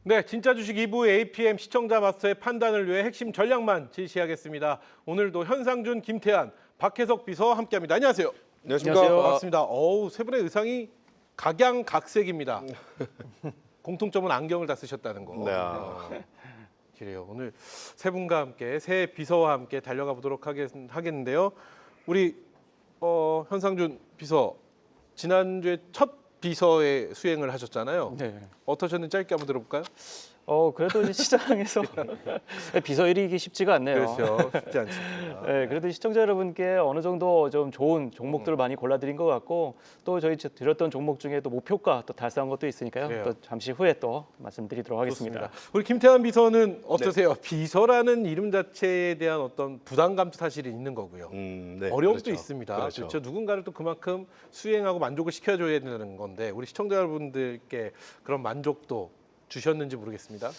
네, 진짜 주식 2부 APM 시청자 마스터의 판단을 위해 핵심 전략만 제시하겠습니다. 오늘도 현상준, 김태한, 박혜석 비서 함께합니다. 안녕하세요. 안녕하십니까. 반갑습니다. 세 분의 의상이 각양각색입니다. 공통점은 안경을 다 쓰셨다는 거. 네. 그래요. 오늘 세 분과 함께 새 비서와 함께 달려가 보도록 하겠는데요. 우리 현상준 비서 지난주에 첫 비서의 수행을 하셨잖아요. 네. 어떠셨는지 짧게 한번 들어볼까요? 그래도 이제 시장에서 비서 일이기 쉽지가 않네요. 그렇죠. 쉽지 않습니다. 네, 그래도 시청자 여러분께 어느 정도 좀 좋은 종목들을 많이 골라드린 것 같고 또 저희 드렸던 종목 중에 또 목표가 또 달성한 것도 있으니까요. 그래요. 또 잠시 후에 또 말씀드리도록 하겠습니다. 좋습니다. 우리 김태환 비서는 어떠세요? 비서라는 이름 자체에 대한 어떤 부담감도 사실 있는 거고요. 네, 어려움도 그렇죠. 있습니다. 그렇죠. 그렇죠. 누군가를 또 그만큼 수행하고 만족을 시켜줘야 되는 건데 우리 시청자 여러분들께 그런 만족도 주셨는지 모르겠습니다.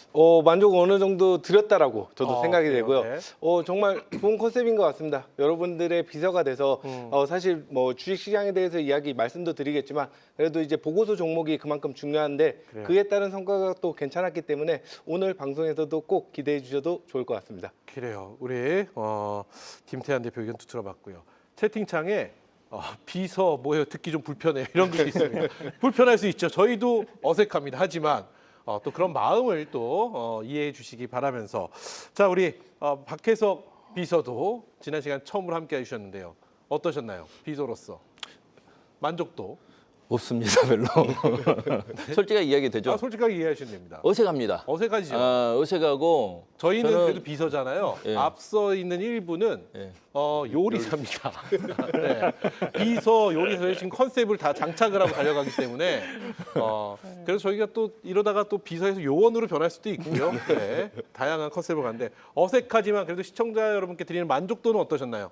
만족 어느 정도 드렸다라고 저도 생각이 그래요? 되고요. 네. 정말 좋은 컨셉인 것 같습니다. 여러분들의 비서가 돼서 사실 뭐 주식 시장에 대해서 말씀도 드리겠지만 그래도 이제 보고서 종목이 그만큼 중요한데 그래요. 그에 따른 성과가 또 괜찮았기 때문에 오늘 방송에서도 꼭 기대해 주셔도 좋을 것 같습니다. 그래요. 우리 김태환 대표 의견도 들어봤고요. 채팅창에 비서 뭐예요? 듣기 좀 불편해요. 이런 글도 있습니다. 불편할 수 있죠. 저희도 어색합니다. 하지만 또 그런 마음을 또 이해해 주시기 바라면서 자 우리 박혜석 비서도 지난 시간 처음으로 함께 해주셨는데요. 어떠셨나요? 비서로서 만족도? 없습니다, 별로. 솔직하게 이야기 되죠. 솔직하게 이해하시면 됩니다. 어색합니다. 어색하시죠? 어색하고 저희는 저는- 그래도 비서잖아요. 예. 앞서 있는 1부는 예. 요리사입니다. 네. 비서 요리사의 지금 컨셉을 다 장착을 하고 달려가기 때문에 그래서 저희가 또 이러다가 또 비서에서 요원으로 변할 수도 있고요. 네. 다양한 컨셉을 가는데 어색하지만 그래도 시청자 여러분께 드리는 만족도는 어떠셨나요?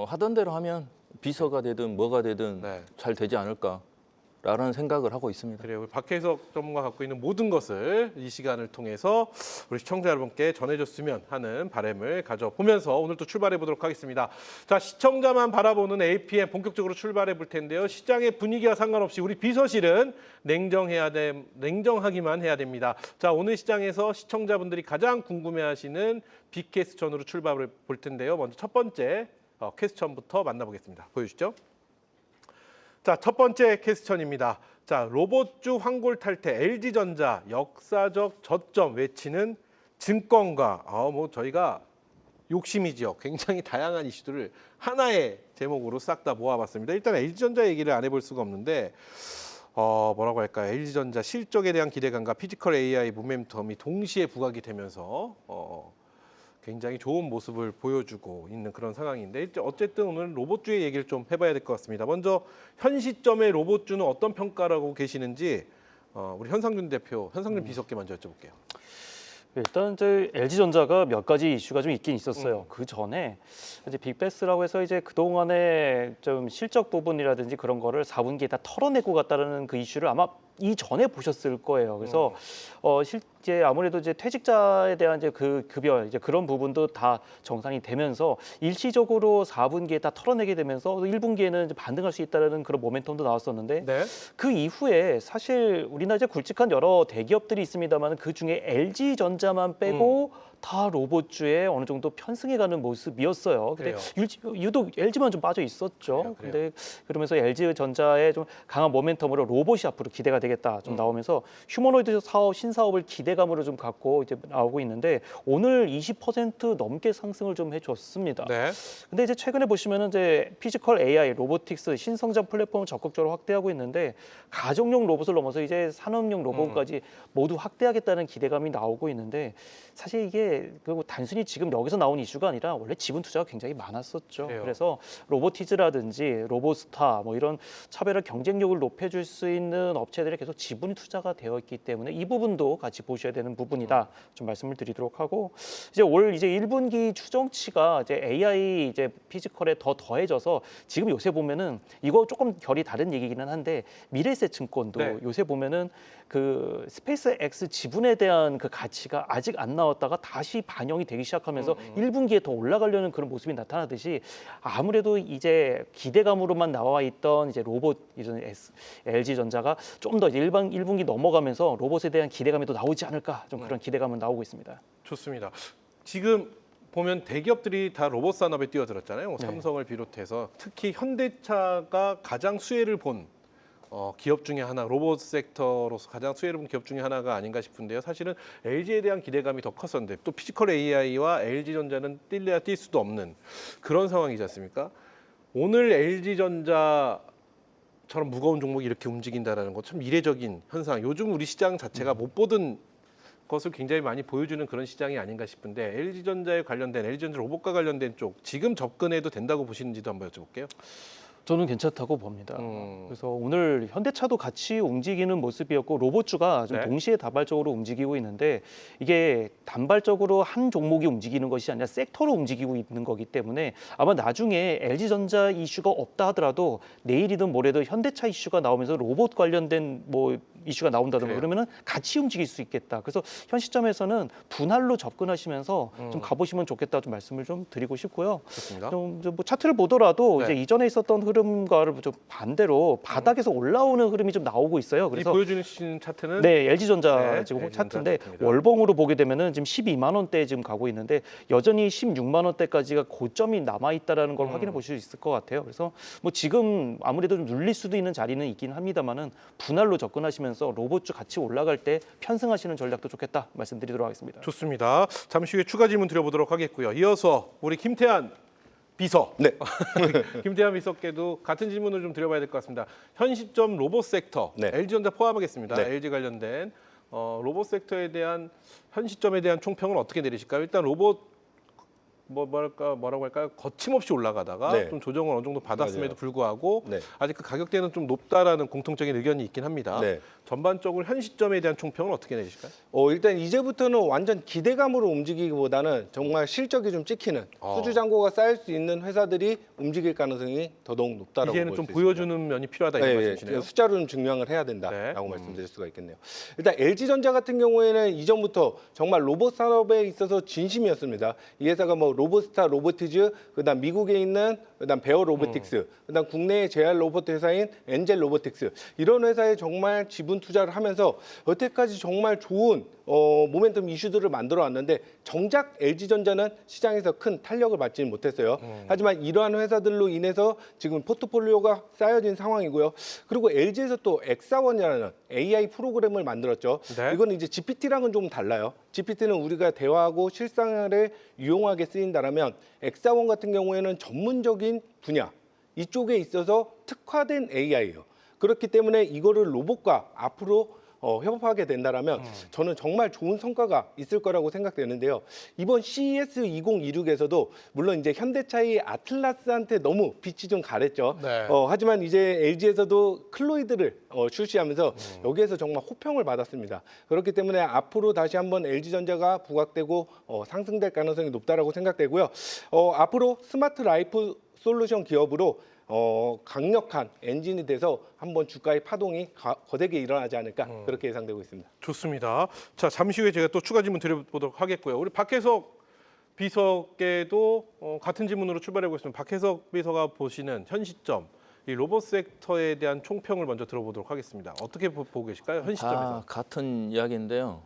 하던 대로 하면 비서가 되든 뭐가 되든 네. 잘 되지 않을까라는 생각을 하고 있습니다. 그래요. 우리 박혜석 전문가 갖고 있는 모든 것을 이 시간을 통해서 우리 시청자 여러분께 전해줬으면 하는 바람을 가져보면서 오늘 또 출발해 보도록 하겠습니다. 자, 시청자만 바라보는 APM 본격적으로 출발해 볼 텐데요. 시장의 분위기와 상관없이 우리 비서실은 냉정하기만 해야 됩니다. 자, 오늘 시장에서 시청자분들이 가장 궁금해하시는 빅캐스천으로 출발해 볼 텐데요. 먼저 첫 번째 퀘스천부터 만나보겠습니다. 보여주시죠. 자, 첫 번째 퀘스천입니다. 자, 로봇주 황골 탈퇴 LG전자 역사적 저점 외치는 증권가. 저희가 욕심이죠. 굉장히 다양한 이슈들을 하나의 제목으로 싹 다 모아봤습니다. 일단 LG전자 얘기를 안 해볼 수가 없는데 뭐라고 할까요? LG전자 실적에 대한 기대감과 피지컬 AI 모멘텀이 동시에 부각이 되면서 굉장히 좋은 모습을 보여주고 있는 그런 상황인데 어쨌든 오늘 로봇주의 얘기를 좀 해봐야 될 것 같습니다. 먼저 현 시점의 로봇주는 어떤 평가를 하고 계시는지 우리 현상준 대표, 현상준 비서께 먼저 여쭤볼게요. 일단 저희 LG전자가 몇 가지 이슈가 좀 있긴 있었어요. 그 전에 이제 빅베스라고 해서 이제 그 동안에 좀 실적 부분이라든지 그런 거를 4분기에 다 털어내고 갔다는 그 이슈를 아마 이전에 보셨을 거예요. 그래서 실제 아무래도 이제 퇴직자에 대한 이제 그 급여 이제 그런 부분도 다 정상이 되면서 일시적으로 4분기에 다 털어내게 되면서 1분기에는 이제 반등할 수 있다는 그런 모멘텀도 나왔었는데 네. 그 이후에 사실 우리나라 이제 굵직한 여러 대기업들이 있습니다만 그 중에 LG전자만 빼고 다 로봇주에 어느 정도 편승해가는 모습이었어요. 근데 유독 LG만 좀 빠져 있었죠. 그래요. 근데 그러면서 LG전자의 좀 강한 모멘텀으로 로봇이 앞으로 기대가 되겠다 좀 나오면서 휴머노이드 사업 신사업을 기대감으로 좀 갖고 이제 나오고 있는데 오늘 20% 넘게 상승을 좀 해줬습니다. 네. 근데 이제 최근에 보시면은 이제 피지컬 AI, 로보틱스, 신성장 플랫폼을 적극적으로 확대하고 있는데 가정용 로봇을 넘어서 이제 산업용 로봇까지 모두 확대하겠다는 기대감이 나오고 있는데 사실 이게 단순히 지금 여기서 나온 이슈가 아니라 원래 지분 투자가 굉장히 많았었죠. 그래요. 그래서 로보티즈라든지 로보스타 뭐 이런 차별화 경쟁력을 높여줄 수 있는 업체들이 계속 지분 투자가 되어 있기 때문에 이 부분도 같이 보셔야 되는 부분이다. 좀 말씀을 드리도록 하고 이제 올 이제 1분기 추정치가 이제 AI 이제 피지컬에 더 더해져서 지금 요새 보면은 이거 조금 결이 다른 얘기기는 한데 미래세 증권도 요새 보면은 그 스페이스 X 지분에 대한 그 가치가 아직 안 나왔다가 다시 반영이 되기 시작하면서 1분기에 더 올라가려는 그런 모습이 나타나듯이 아무래도 이제 기대감으로만 나와 있던 이제 로봇 이전 LG전자가 좀 더 1분기 넘어가면서 로봇에 대한 기대감이 또 나오지 않을까 좀 그런 기대감은 나오고 있습니다. 좋습니다. 지금 보면 대기업들이 다 로봇 산업에 뛰어들었잖아요. 뭐 네. 삼성을 비롯해서 특히 현대차가 가장 수혜를 본 기업 중에 하나, 로봇 섹터로서 가장 수혜를 본 기업 중에 하나가 아닌가 싶은데요. 사실은 LG에 대한 기대감이 더 컸었는데 또 피지컬 AI와 LG전자는 뛸래야 뛸 수도 없는 그런 상황이지 않습니까? 오늘 LG전자처럼 무거운 종목이 이렇게 움직인다는 것 참 이례적인 현상. 요즘 우리 시장 자체가 못 보던 것을 굉장히 많이 보여주는 그런 시장이 아닌가 싶은데 LG전자에 관련된 LG전자 로봇과 관련된 쪽 지금 접근해도 된다고 보시는지도 한번 여쭤볼게요. 저는 괜찮다고 봅니다. 그래서 오늘 현대차도 같이 움직이는 모습이었고 로봇주가 좀 네. 동시에 다발적으로 움직이고 있는데 이게 단발적으로 한 종목이 움직이는 것이 아니라 섹터로 움직이고 있는 거기 때문에 아마 나중에 LG전자 이슈가 없다 하더라도 내일이든 모레든 현대차 이슈가 나오면서 로봇 관련된 뭐 이슈가 나온다든가 그래요. 그러면은 같이 움직일 수 있겠다. 그래서 현 시점에서는 분할로 접근하시면서 좀 가보시면 좋겠다 좀 말씀을 좀 드리고 싶고요. 좋습니다. 좀 뭐 차트를 보더라도 네. 이제 이전에 있었던 흐름과를 좀 반대로 바닥에서 올라오는 흐름이 좀 나오고 있어요. 이 그래서 보여주시는 차트는 네, LG전자 네, 지금 LG전자 차트인데 차트입니다. 월봉으로 보게 되면은 지금 12만 원대 지금 가고 있는데 여전히 16만 원대까지가 고점이 남아 있다라는 걸 확인해 보실 수 있을 것 같아요. 그래서 뭐 지금 아무래도 좀 눌릴 수도 있는 자리는 있긴 합니다만은 분할로 접근하시면서 로봇주 같이 올라갈 때 편승하시는 전략도 좋겠다 말씀드리도록 하겠습니다. 좋습니다. 잠시 후에 추가 질문 드려보도록 하겠고요. 이어서 우리 김태한 비서, 네. 김태한 비서께도 같은 질문을 좀 드려봐야 될 것 같습니다. 현 시점 로봇 섹터, 네. LG전자 포함하겠습니다. 네. LG 관련된 로봇 섹터에 대한 현 시점에 대한 총평은 어떻게 내리실까요? 일단 로봇 뭐라고 할까요? 거침없이 올라가다가 네. 좀 조정을 어느 정도 받았음에도 맞아요. 불구하고 네. 아직 그 가격대는 좀 높다라는 공통적인 의견이 있긴 합니다. 네. 전반적으로 현 시점에 대한 총평은 어떻게 내리실까요? 일단 이제부터는 완전 기대감으로 움직이기보다는 정말 실적이 좀 찍히는 수주 잔고가 쌓일 수 있는 회사들이 움직일 가능성이 더더욱 높다라고 이제는 볼 좀 수 보여주는 면이 필요하다 이런 말씀이시네요. 숫자로 좀 증명을 해야 된다라고 네. 말씀드릴 수가 있겠네요. 일단 LG전자 같은 경우에는 이전부터 정말 로봇 산업에 있어서 진심이었습니다. 이 회사가 뭐 로봇스타 로보티즈, 그다음 미국에 있는 그다음 베어 로보틱스, 그다음 국내의 JR 로봇 회사인 엔젤 로보틱스 이런 회사에 정말 지분 투자를 하면서 여태까지 정말 좋은 모멘텀 이슈들을 만들어 왔는데 정작 LG전자는 시장에서 큰 탄력을 받지는 못했어요. 하지만 이러한 회사들로 인해서 지금 포트폴리오가 쌓여진 상황이고요. 그리고 LG에서 또 엑사원이라는 AI 프로그램을 만들었죠. 네. 이건 이제 GPT랑은 좀 달라요. GPT는 우리가 대화하고 실생활에 유용하게 쓰인다라면 엑사원 같은 경우에는 전문적인 분야 이쪽에 있어서 특화된 AI예요. 그렇기 때문에 이거를 로봇과 앞으로 협업하게 된다라면 저는 정말 좋은 성과가 있을 거라고 생각되는데요. 이번 CES 2026에서도 물론 이제 현대차의 아틀라스한테 너무 빛이 좀 가랬죠. 네. 하지만 이제 LG에서도 클로이드를 출시하면서 여기에서 정말 호평을 받았습니다. 그렇기 때문에 앞으로 다시 한번 LG전자가 부각되고 상승될 가능성이 높다라고 생각되고요. 앞으로 스마트 라이프 솔루션 기업으로 강력한 엔진이 돼서 한번 주가의 파동이 거세게 일어나지 않을까 그렇게 예상되고 있습니다. 좋습니다. 자, 잠시 후에 제가 또 추가 질문 드려보도록 하겠고요. 우리 박혜석 비서께도 같은 질문으로 출발해 보겠습니다. 박혜석 비서가 보시는 현 시점 이 로봇 섹터에 대한 총평을 먼저 들어보도록 하겠습니다. 어떻게 보고 계실까요? 현 시점에서. 같은 이야기인데요.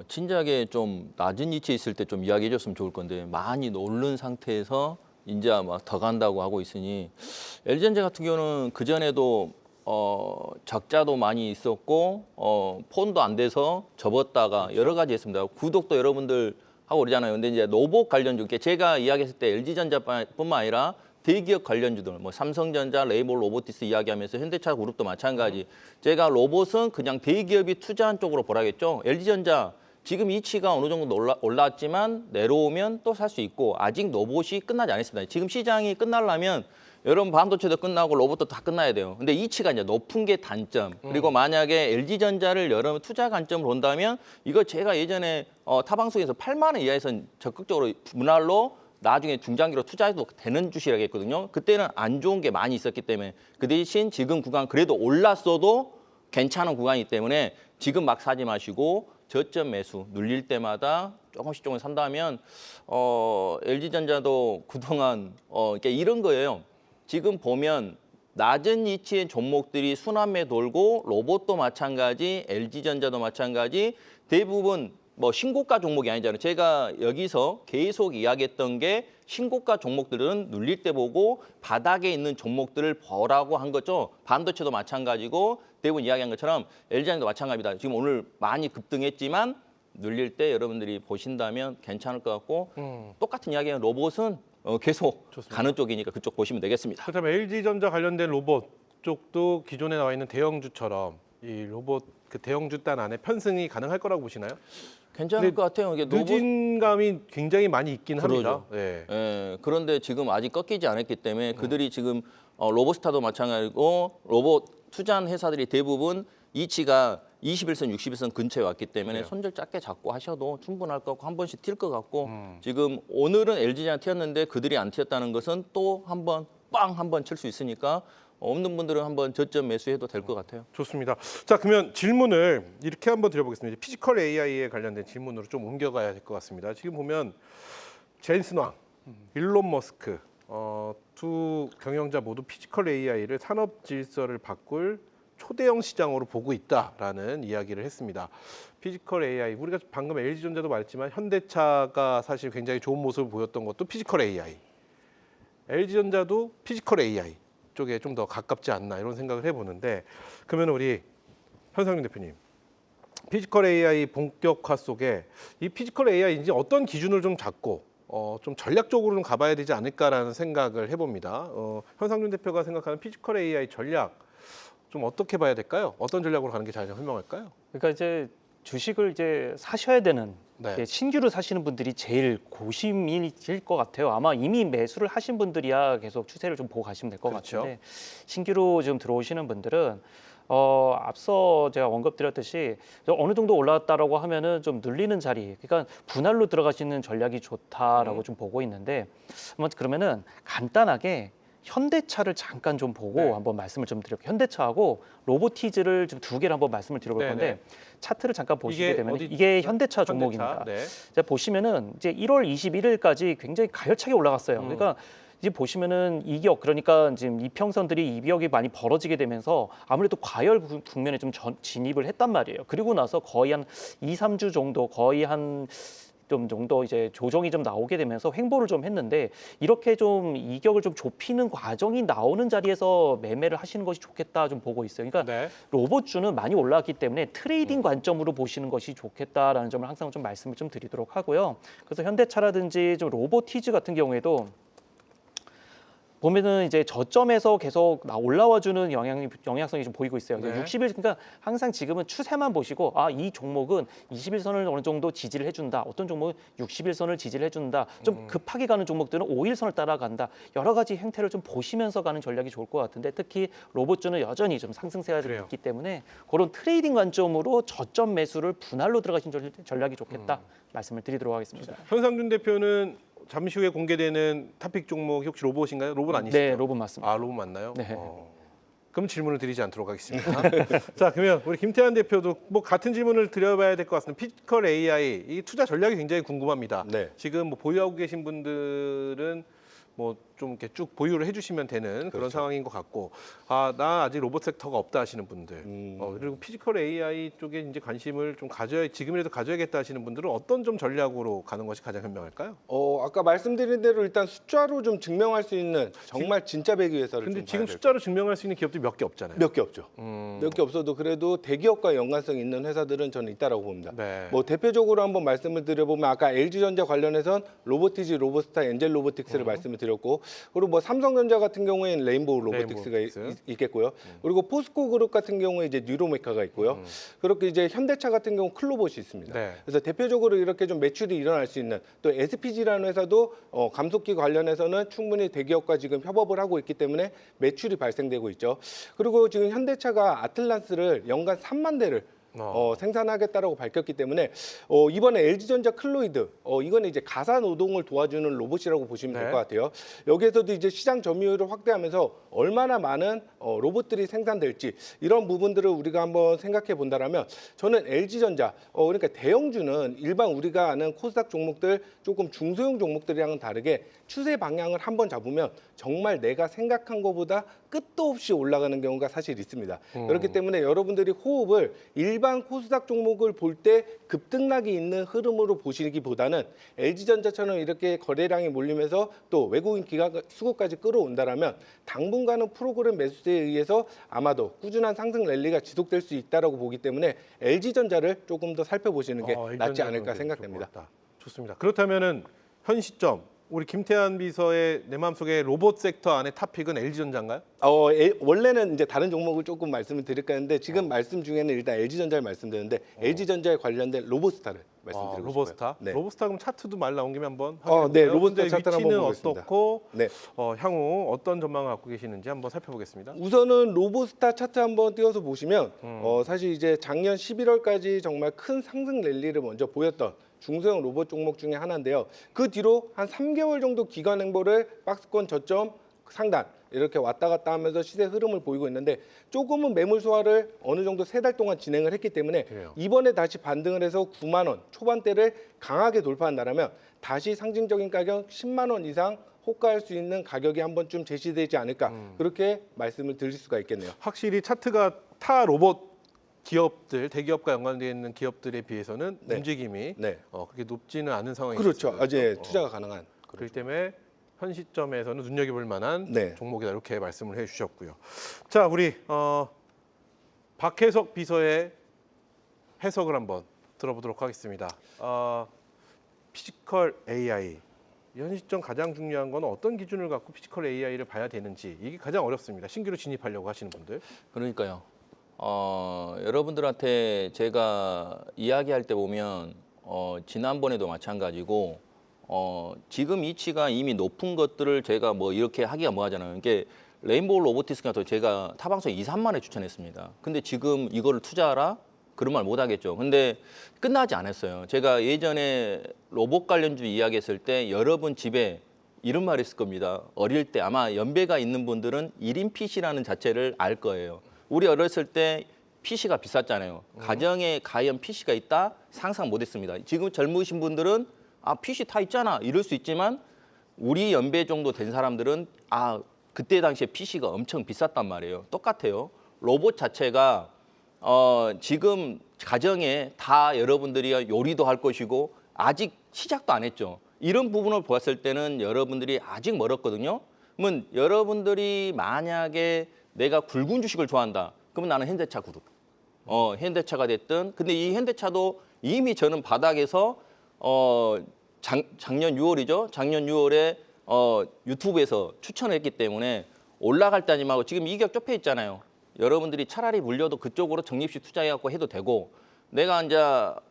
진작에 좀 낮은 위치에 있을 때 좀 이야기해 줬으면 좋을 건데 많이 오른 상태에서 이제 막 더 간다고 하고 있으니 LG전자 같은 경우는 그 전에도 적자도 많이 있었고 폰도 안 돼서 접었다가 여러 가지 했습니다. 구독도 여러분들 하고 그러잖아요. 근데 이제 로봇 관련주, 제가 이야기했을 때 LG전자뿐만 아니라 대기업 관련주들, 뭐 삼성전자, 레이볼 로보티스 이야기하면서 현대차 그룹도 마찬가지. 제가 로봇은 그냥 대기업이 투자한 쪽으로 보라겠죠. LG전자 지금 이치가 어느 정도 올랐지만 내려오면 또 살 수 있고 아직 로봇이 끝나지 않았습니다. 지금 시장이 끝나려면 여러분 반도체도 끝나고 로봇도 다 끝나야 돼요. 근데 이치가 이제 높은 게 단점. 그리고 만약에 LG전자를 여러분 투자 관점으로 본다면 이거 제가 예전에 타방송에서 8만 원 이하에서 적극적으로 분할로 나중에 중장기로 투자해도 되는 주식이라고 했거든요. 그때는 안 좋은 게 많이 있었기 때문에 그 대신 지금 구간 그래도 올랐어도 괜찮은 구간이기 때문에 지금 막 사지 마시고 저점 매수 눌릴 때마다 조금씩 산다면 LG전자도 그동안 그러니까 이런 거예요. 지금 보면 낮은 위치의 종목들이 순환매 돌고 로봇도 마찬가지, LG전자도 마찬가지 대부분 뭐 신고가 종목이 아니잖아요. 제가 여기서 계속 이야기했던 게 신고가 종목들은 눌릴 때 보고 바닥에 있는 종목들을 보라고 한 거죠. 반도체도 마찬가지고 대부분 이야기한 것처럼 LG전자도 마찬가지입니다. 지금 오늘 많이 급등했지만 눌릴 때 여러분들이 보신다면 괜찮을 것 같고 똑같은 이야기는 로봇은 계속 좋습니다. 가는 쪽이니까 그쪽 보시면 되겠습니다. 그렇다면 LG전자 관련된 로봇 쪽도 기존에 나와 있는 대형주처럼 이 로봇 그 대형주 단 안에 편승이 가능할 거라고 보시나요? 괜찮을 근데 것 같아요. 이게 로봇 늦은 감이 굉장히 많이 있긴 합니다. 그러죠. 예. 예, 그런데 지금 아직 꺾이지 않았기 때문에 그들이 지금 로봇스타도 마찬가지고 로봇 투자한 회사들이 대부분 이치가 21선, 61선 근처에 왔기 때문에 그래요. 손절 작게 잡고 하셔도 충분할 것 같고 한 번씩 튈 것 같고 지금 오늘은 LG전자 튀었는데 그들이 안 튀었다는 것은 또 한 번 빵 한 번 칠 수 있으니까 없는 분들은 한번 저점 매수해도 될 것 같아요. 좋습니다. 자, 그러면 질문을 이렇게 한번 드려보겠습니다. 피지컬 AI에 관련된 질문으로 좀 옮겨가야 될 것 같습니다. 지금 보면 젠슨 왕, 일론 머스크 두 경영자 모두 피지컬 AI를 산업 질서를 바꿀 초대형 시장으로 보고 있다라는 이야기를 했습니다. 피지컬 AI, 우리가 방금 LG전자도 말했지만 현대차가 사실 굉장히 좋은 모습을 보였던 것도 피지컬 AI. LG전자도 피지컬 AI 쪽에 좀 더 가깝지 않나 이런 생각을 해보는데 그러면 우리 현상윤 대표님, 피지컬 AI 본격화 속에 이 피지컬 AI인지 어떤 기준을 좀 잡고 좀 전략적으로 좀 가봐야 되지 않을까라는 생각을 해봅니다. 현상윤 대표가 생각하는 피지컬 AI 전략 좀 어떻게 봐야 될까요? 어떤 전략으로 가는 게 잘 설명할까요? 그러니까 이제 주식을 이제 사셔야 되는 네. 예, 신규로 사시는 분들이 제일 고심일 것 같아요. 아마 이미 매수를 하신 분들이야 계속 추세를 좀 보고 가시면 될 것 그렇죠. 같은데 신규로 지금 들어오시는 분들은 앞서 제가 언급드렸듯이 어느 정도 올라왔다라고 하면은 좀 늘리는 자리, 그러니까 분할로 들어가시는 전략이 좋다라고 좀 보고 있는데 한번 그러면은 간단하게 현대차를 잠깐 좀 보고 네. 한번 말씀을 좀 드릴게요. 현대차하고 로보티즈를 좀 두 개를 한번 말씀을 드려볼 네, 건데 네. 차트를 잠깐 보시게 이게 되면 어디 이게 있죠? 현대차 현대차. 종목입니다. 네. 자, 보시면은 이제 1월 21일까지 굉장히 가열차게 올라갔어요. 그러니까 이제 보시면은 이격, 그러니까 지금 이평선들이 이격이 많이 벌어지게 되면서 아무래도 과열 국면에 좀 진입을 했단 말이에요. 그리고 나서 거의 한 2, 3주 정도 거의 한 좀 정도 이제 조정이 좀 나오게 되면서 횡보를 좀 했는데 이렇게 좀 이격을 좀 좁히는 과정이 나오는 자리에서 매매를 하시는 것이 좋겠다 좀 보고 있어요. 그러니까 네. 로봇주는 많이 올라왔기 때문에 트레이딩 관점으로 보시는 것이 좋겠다라는 점을 항상 좀 말씀을 좀 드리도록 하고요. 그래서 현대차라든지 좀 로보티즈 같은 경우에도 보면은 이제 저점에서 계속 올라와주는 영향성이 좀 보이고 있어요. 네. 60일, 그러니까 항상 지금은 추세만 보시고 이 종목은 21선을 어느 정도 지지를 해준다. 어떤 종목은 60일선을 지지를 해준다. 좀 급하게 가는 종목들은 5일선을 따라간다. 여러 가지 행태를 좀 보시면서 가는 전략이 좋을 것 같은데 특히 로봇주는 여전히 좀 상승세가 좀 그래요. 있기 때문에 그런 트레이딩 관점으로 저점 매수를 분할로 들어가신 전략이 좋겠다. 말씀을 드리도록 하겠습니다. 현상준 대표는 잠시 후에 공개되는 탑픽 종목이 혹시 로봇인가요? 로봇 아니시죠? 네, 로봇 맞습니다. 아, 로봇 맞나요? 네. 그럼 질문을 드리지 않도록 하겠습니다. 자, 그러면 우리 김태환 대표도 뭐 같은 질문을 드려봐야 될 것 같습니다. 피지컬 AI 이 투자 전략이 굉장히 궁금합니다. 네. 지금 뭐 보유하고 계신 분들은 뭐 좀 이렇게 쭉 보유를 해주시면 되는 그런 상황인 것 같고, 나 아직 로봇 섹터가 없다 하시는 분들, 그리고 피지컬 AI 쪽에 이제 관심을 좀 지금이라도 가져야겠다 하시는 분들은 어떤 좀 전략으로 가는 것이 가장 현명할까요? 아까 말씀드린 대로 일단 숫자로 좀 증명할 수 있는 정말 진짜 배기 회사를 근데 좀 지금 봐야 돼요. 숫자로 증명할 수 있는 기업들이 몇 개 없잖아요. 몇 개 없죠. 몇 개 없어도 그래도 대기업과 연관성 있는 회사들은 저는 있다라고 봅니다. 네. 뭐 대표적으로 한번 말씀을 드려보면 아까 LG전자 관련해선 로보티즈, 로보스타, 엔젤 로보틱스를 말씀을 드렸고 그리고 뭐 삼성전자 같은 경우에는 레인보우 로보틱스가 로보틱스. 있겠고요. 그리고 포스코 그룹 같은 경우에 이제 뉴로메카가 있고요. 그렇게 이제 현대차 같은 경우 클로봇이 있습니다. 네. 그래서 대표적으로 이렇게 좀 매출이 일어날 수 있는 또 SPG라는 회사도 감속기 관련해서는 충분히 대기업과 지금 협업을 하고 있기 때문에 매출이 발생되고 있죠. 그리고 지금 현대차가 아틀란스를 연간 3만 대를 생산하겠다라고 밝혔기 때문에 이번에 LG전자 클로이드 이거는 이제 가사 노동을 도와주는 로봇이라고 보시면 될 네. 것 같아요. 여기에서도 이제 시장 점유율을 확대하면서 얼마나 많은 로봇들이 생산될지 이런 부분들을 우리가 한번 생각해 본다라면 저는 LG전자 그러니까 대형주는 일반 우리가 아는 코스닥 종목들 조금 중소형 종목들이랑은 다르게 추세 방향을 한번 잡으면 정말 내가 생각한 것보다 끝도 없이 올라가는 경우가 사실 있습니다. 그렇기 때문에 여러분들이 호흡을 일반 코스닥 종목을 볼 때 급등락이 있는 흐름으로 보시기보다는 LG전자처럼 이렇게 거래량이 몰리면서 또 외국인 기관 수급까지 끌어온다라면 당분간은 프로그램 매수세에 의해서 아마도 꾸준한 상승 랠리가 지속될 수 있다라고 보기 때문에 LG전자를 조금 더 살펴보시는 게 낫지 않을까 생각됩니다. 좋습니다. 그렇다면은 현 시점 우리 김태한 비서의 내 마음속에 로봇 섹터 안에 탑픽은 LG전자인가요? 원래는 이제 다른 종목을 조금 말씀을 드릴까 했는데 지금 말씀 중에는 일단 LG전자를 말씀드렸는데 LG전자에 관련된 로봇스타를 말씀드리고 로봇스타. 싶어요. 네. 로봇스타 그럼 차트도 말 나온 김에 한번 네, 확인해 볼까요? 로봇스타 현재 차트를 한번 위치는 보겠습니다. 어떻고 네. 향후 어떤 전망을 갖고 계시는지 한번 살펴보겠습니다. 우선은 로봇스타 차트 한번 띄워서 보시면 사실 이제 작년 11월까지 정말 큰 상승 랠리를 먼저 보였던 중소형 로봇 종목 중에 하나인데요. 그 뒤로 한 3개월 정도 기간 행보를 박스권 저점 상단 이렇게 왔다 갔다 하면서 시세 흐름을 보이고 있는데 조금은 매물 소화를 어느 정도 3달 동안 진행을 했기 때문에 그래요. 이번에 다시 반등을 해서 9만 원 초반대를 강하게 돌파한다면 다시 상징적인 가격 10만 원 이상 호가할 수 있는 가격이 한 번쯤 제시되지 않을까 그렇게 말씀을 드릴 수가 있겠네요. 확실히 차트가 타 로봇 기업들, 대기업과 연관되어 있는 기업들에 비해서는 네. 움직임이 네. 그렇게 높지는 않은 상황이죠. 그렇죠. 아직 투자가 가능한. 그렇기 때문에 현 시점에서는 눈여겨볼 만한 네. 종목이다 이렇게 말씀을 해주셨고요. 자, 우리 박혜석 비서의 해석을 한번 들어보도록 하겠습니다. 피지컬 AI 현 시점 가장 중요한 건 어떤 기준을 갖고 피지컬 AI를 봐야 되는지 이게 가장 어렵습니다. 신규로 진입하려고 하시는 분들. 그러니까요. 여러분들한테 제가 이야기할 때 보면 지난번에도 마찬가지고 지금 이치가 이미 높은 것들을 제가 뭐 이렇게 하기가 뭐하잖아요. 이게 레인보우 로보티스 같은 제가 타방송 2, 3만에 추천했습니다. 근데 지금 이거를 투자하라? 그런 말 못하겠죠. 근데 끝나지 않았어요. 제가 예전에 로봇 관련주 이야기했을 때 여러분 집에 이런 말 했을 겁니다. 어릴 때 아마 연배가 있는 분들은 1인 PC라는 자체를 알 거예요. 우리 어렸을 때 PC가 비쌌잖아요. 가정에 과연 PC가 있다? 상상 못했습니다. 지금 젊으신 분들은 PC 다 있잖아 이럴 수 있지만 우리 연배 정도 된 사람들은 그때 당시에 PC가 엄청 비쌌단 말이에요. 똑같아요. 로봇 자체가 지금 가정에 다 여러분들이 요리도 할 것이고 아직 시작도 안 했죠. 이런 부분을 보았을 때는 여러분들이 아직 멀었거든요. 그러면 여러분들이 만약에 내가 굵은 주식을 좋아한다. 그러면 나는 현대차 그룹. 현대차가 됐든. 근데 이 현대차도 이미 저는 바닥에서 작년 6월이죠. 작년 6월에 유튜브에서 추천했기 때문에 올라갈 때 아니면 지금 이격 좁혀 있잖아요. 여러분들이 차라리 물려도 그쪽으로 적립식 투자해갖고 해도 되고 내가 이제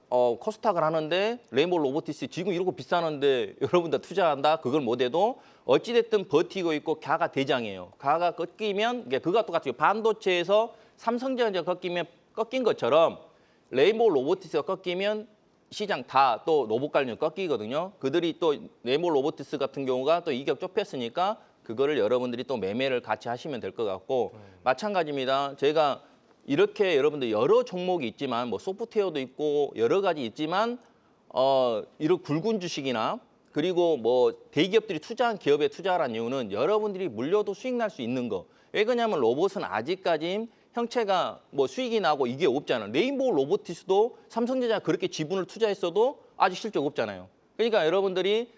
코스닥을 하는데 레인보우 로보티스 지금 이러고 비싸는데 여러분들 투자한다? 그걸 못해도 어찌됐든 버티고 있고 가가 대장이에요. 가가 꺾이면 그가 똑같아요. 반도체에서 삼성전자가 꺾인 것처럼 레인보우 로보티스가 꺾이면 시장 다 또 로봇 관련 꺾이거든요. 그들이 또 레인보우 로보티스 같은 경우가 또 이격 좁혔으니까 그거를 여러분들이 또 매매를 같이 하시면 될 것 같고 마찬가지입니다. 제가 이렇게 여러분들 여러 종목이 있지만 뭐 소프트웨어도 있고 여러 가지 있지만 이런 굵은 주식이나 그리고 뭐 대기업들이 투자한 기업에 투자하라는 이유는 여러분들이 물려도 수익 날 수 있는 거. 왜 그러냐면 로봇은 아직까지 형체가 뭐 수익이 나고 이게 없잖아요. 레인보우 로보티스도 삼성전자가 그렇게 지분을 투자했어도 아직 실적 없잖아요. 그러니까 여러분들이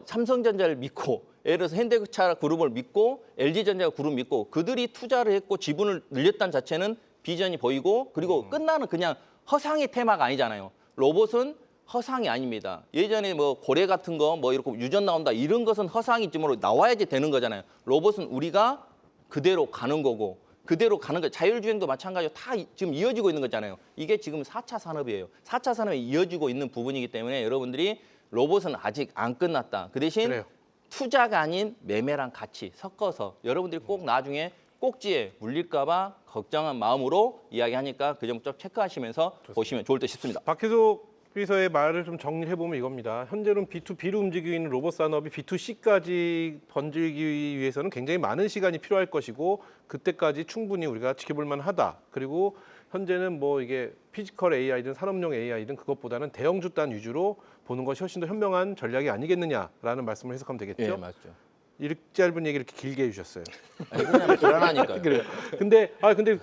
삼성전자를 믿고 예를 들어서 현대차 그룹을 믿고 LG전자 그룹 믿고 그들이 투자를 했고 지분을 늘렸다는 자체는 비전이 보이고 그리고 끝나는 그냥 허상의 테마가 아니잖아요. 로봇은 허상이 아닙니다. 예전에 뭐 고래 같은 거 뭐 이렇게 유전 나온다 이런 것은 허상이지만 나와야지 되는 거잖아요. 로봇은 우리가 그대로 가는 거고 그대로 가는 거 자율주행도 마찬가지로 다 지금 이어지고 있는 거잖아요. 이게 지금 4차 산업이에요. 4차 산업이 이어지고 있는 부분이기 때문에 여러분들이 로봇은 아직 안 끝났다. 그 대신 그래요. 투자가 아닌 매매랑 같이 섞어서 여러분들이 꼭 나중에 꼭지에 물릴까봐 걱정한 마음으로 이야기하니까 그 점 좀 체크하시면서 보시면 좋을 듯 싶습니다. 박혜석 비서의 말을 좀 정리해 보면 이겁니다. 현재는 B2B로 움직이고 있는 로봇 산업이 B2C까지 번지기 위해서는 굉장히 많은 시간이 필요할 것이고 그때까지 충분히 우리가 지켜볼 만하다. 그리고 현재는 뭐 이게 피지컬 AI든 산업용 AI든 그것보다는 대형주 단 위주로 보는 것이 훨씬 더 현명한 전략이 아니겠느냐라는 말씀을 해석하면 되겠죠. 예, 맞죠. 이렇게 짧은 얘기를 이렇게 길게 해주셨어요. 아니, 그냥 불안하니까요. 그래요. 근데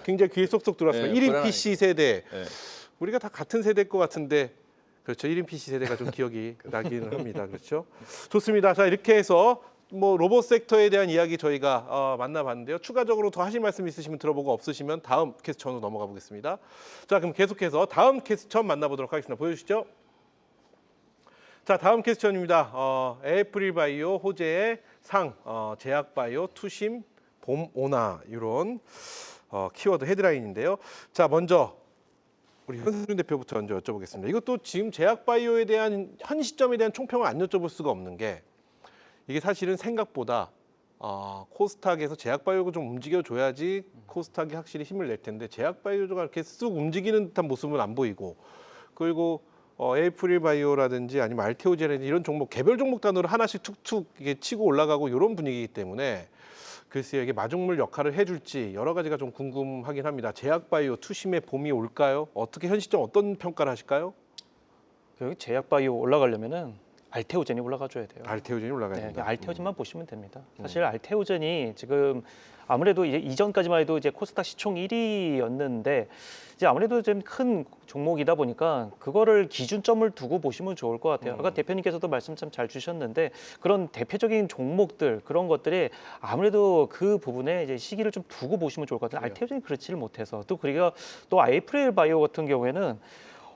굉장히 귀에 쏙쏙 들어왔어요. 네, 1인 불안하니까. PC 세대. 예. 우리가 다 같은 세대일 것 같은데 그렇죠. 1인 PC 세대가 좀 기억이 나기는 합니다. 그렇죠. 좋습니다. 자, 이렇게 해서 뭐 로봇 섹터에 대한 이야기 저희가 만나봤는데요. 추가적으로 더 하실 말씀 있으시면 들어보고 없으시면 다음 캐스천으로 넘어가 보겠습니다. 자, 그럼 계속해서 다음 캐스천 만나보도록 하겠습니다. 보여주시죠. 자, 다음 캐스천입니다. 에이프릴바이오, 호재의 상, 제약바이오, 투심, 봄오나 이런 키워드 헤드라인인데요. 자, 먼저 우리 현승준 대표부터 먼저 여쭤보겠습니다. 이것도 지금 제약바이오에 대한 현 시점에 대한 총평을 안 여쭤볼 수가 없는 게 이게 사실은 생각보다 코스닥에서 제약바이오가 좀 움직여줘야지 코스닥이 확실히 힘을 낼 텐데 제약바이오가 이렇게 쑥 움직이는 듯한 모습은 안 보이고 그리고 에이프릴바이오라든지 아니면 알테오제라든지 이런 종목 개별 종목 단으로 하나씩 툭툭 이게 치고 올라가고 이런 분위기이기 때문에 글쎄요 이게 마중물 역할을 해줄지 여러 가지가 좀 궁금하긴 합니다. 제약바이오 투심의 봄이 올까요? 어떻게 현 시점 어떤 평가를 하실까요? 여기 제약바이오 올라가려면은 알테오젠이 올라가줘야 돼요. 알테오젠이 올라가야 네, 된다. 알테오젠만 보시면 됩니다. 사실 알테오젠이 지금 아무래도 이제 이전까지만 해도 이제 코스닥 시총 1위였는데 이제 아무래도 좀 큰 종목이다 보니까 그거를 기준점을 두고 보시면 좋을 것 같아요. 아까 대표님께서도 말씀 참 잘 주셨는데 그런 대표적인 종목들 그런 것들이 아무래도 그 부분에 이제 시기를 좀 두고 보시면 좋을 것 같아요. 알테오젠이 그렇지를 못해서 또 그리고 또 에이프릴 바이오 같은 경우에는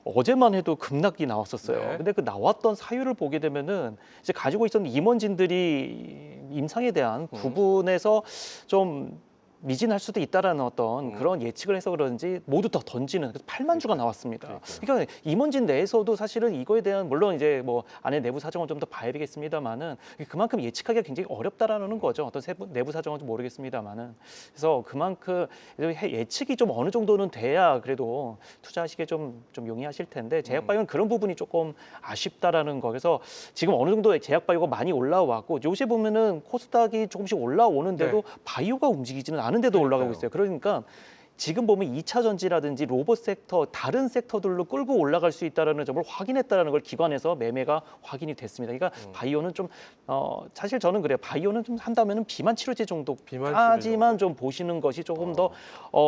어제만 해도 급락이 나왔었어요. 네. 근데 그 나왔던 사유를 보게 되면은 이제 가지고 있었던 임원진들이 임상에 대한 부분에서 좀 미진할 수도 있다라는 어떤 그런 예측을 해서 그런지 모두 더 던지는 그래서 8만 주가 나왔습니다. 그러니까 임원진 내에서도 사실은 이거에 대한 물론 이제 뭐 안에 내부 사정은 좀 더 봐야 되겠습니다만은 그만큼 예측하기가 굉장히 어렵다라는 거죠. 어떤 내부 사정은 좀 모르겠습니다만은 그래서 그만큼 예측이 좀 어느 정도는 돼야 그래도 투자하시기에 좀 용이하실 텐데 제약바이오는 그런 부분이 조금 아쉽다라는 거. 그래서 지금 어느 정도 제약바이오가 많이 올라왔고 요새 보면은 코스닥이 조금씩 올라오는데도 바이오가 움직이지는 않은데도 올라가고 있어요. 그러니까 지금 보면 2차 전지라든지 로봇 섹터 다른 섹터들로 끌고 올라갈 수 있다는 점을 확인했다는 걸 기관에서 매매가 확인이 됐습니다. 그러니까 바이오는 좀 사실 저는 그래요. 바이오는 좀 한다면은 비만 치료제 정도까지만 좀 보시는 것이 조금 더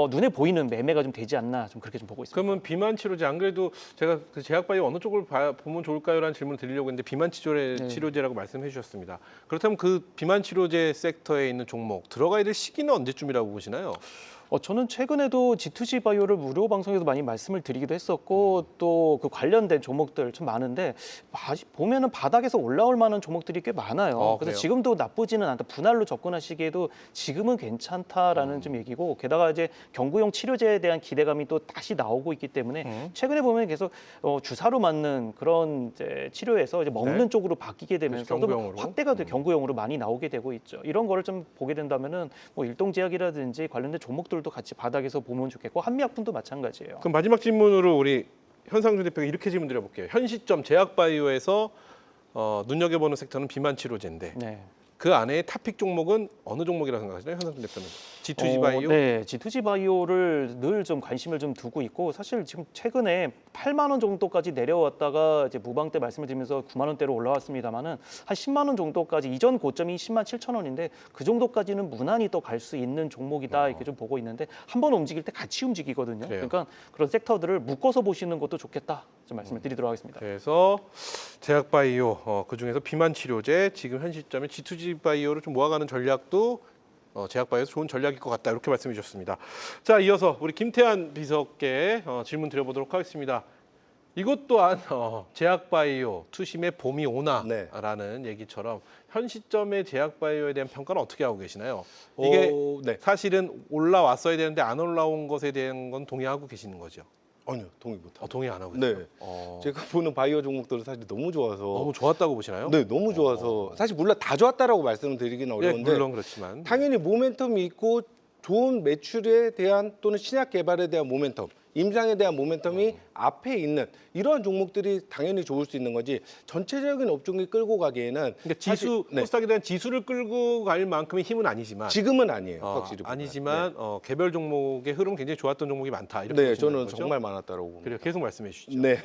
눈에 보이는 매매가 좀 되지 않나 좀 그렇게 좀 보고 있습니다. 그러면 비만 치료제 안 그래도 제가 그 제약바이오 어느 쪽을 보면 좋을까요라는 질문을 드리려고 했는데 비만 치료제라고 말씀해 주셨습니다. 그렇다면 그 비만 치료제 섹터에 있는 종목 들어가야 될 시기는 언제쯤이라고 보시나요? 저는 최근에도 G2G 바이오를 무료 방송에서 많이 말씀을 드리기도 했었고 또 그 관련된 종목들 좀 많은데 아직 보면은 바닥에서 올라올 만한 종목들이 꽤 많아요. 그래서 그래요? 지금도 나쁘지는 않다. 분할로 접근하시기에도 지금은 괜찮다라는 좀 얘기고 게다가 이제 경구용 치료제에 대한 기대감이 또 다시 나오고 있기 때문에 최근에 보면 계속 주사로 맞는 그런 이제 치료에서 이제 먹는 쪽으로 바뀌게 되면서 경구용으로? 확대가 돼 경구용으로 많이 나오게 되고 있죠. 이런 거를 좀 보게 된다면은 뭐 일동제약이라든지 관련된 종목들 도 같이 바닥에서 보면 좋겠고 한미약품도 마찬가지예요. 그럼 마지막 질문으로 우리 현상준 대표가 이렇게 질문 드려볼게요. 현 시점 제약바이오에서 눈여겨보는 섹터는 비만 치료제인데 네. 그 안에 탑픽 종목은 어느 종목이라고 생각하시나요, 현상준 대표는? G2G 바이오? 네, G2G 바이오를 늘 좀 관심을 좀 두고 있고 사실 지금 최근에 8만 원 정도까지 내려왔다가 이제 무방 때 말씀을 드리면서 9만 원대로 올라왔습니다만은 한 10만 원 정도까지 이전 고점이 10만 7천 원인데 그 정도까지는 무난히 또 갈 수 있는 종목이다 이렇게 좀 보고 있는데 한 번 움직일 때 같이 움직이거든요. 그래요. 그러니까 그런 섹터들을 묶어서 보시는 것도 좋겠다 좀 말씀을 드리도록 하겠습니다. 그래서 제약바이오 그 중에서 비만 치료제 지금 현 시점에 G2G 바이오를 좀 모아가는 전략도 제약바이오에서 좋은 전략일 것 같다 이렇게 말씀해 주셨습니다. 자, 이어서 우리 김태한 비서께 질문 드려보도록 하겠습니다. 이것 또한 제약바이오 투심의 봄이 오나라는 얘기처럼 현 시점의 제약바이오에 대한 평가는 어떻게 하고 계시나요? 이게 네. 사실은 올라왔어야 되는데 안 올라온 것에 대한 건 동의하고 계시는 거죠? 아니요, 동의 못하고. 동의 안 하고 네. 계세요? 제가 보는 바이오 종목들은 사실 너무 좋아서. 너무 좋았다고 보시나요? 네, 너무 좋아서 사실 물론 다 좋았다라고 말씀을 드리기는 예, 어려운데 물론 그렇지만 당연히 모멘텀이 있고 좋은 매출에 대한 또는 신약 개발에 대한 모멘텀, 임상에 대한 모멘텀이 앞에 있는 이러한 종목들이 당연히 좋을 수 있는 거지 전체적인 업종이 끌고 가기에는 그러니까 지수 네. 코스닥에 대한 지수를 끌고 갈 만큼의 힘은 아니지만 지금은 아니에요. 확실히 보면. 아니지만 개별 종목의 흐름 굉장히 좋았던 종목이 많다. 이렇게 네, 보시는 저는 거죠? 정말 많았다라고 봅니다. 그래요. 계속 말씀해 주시죠. 네,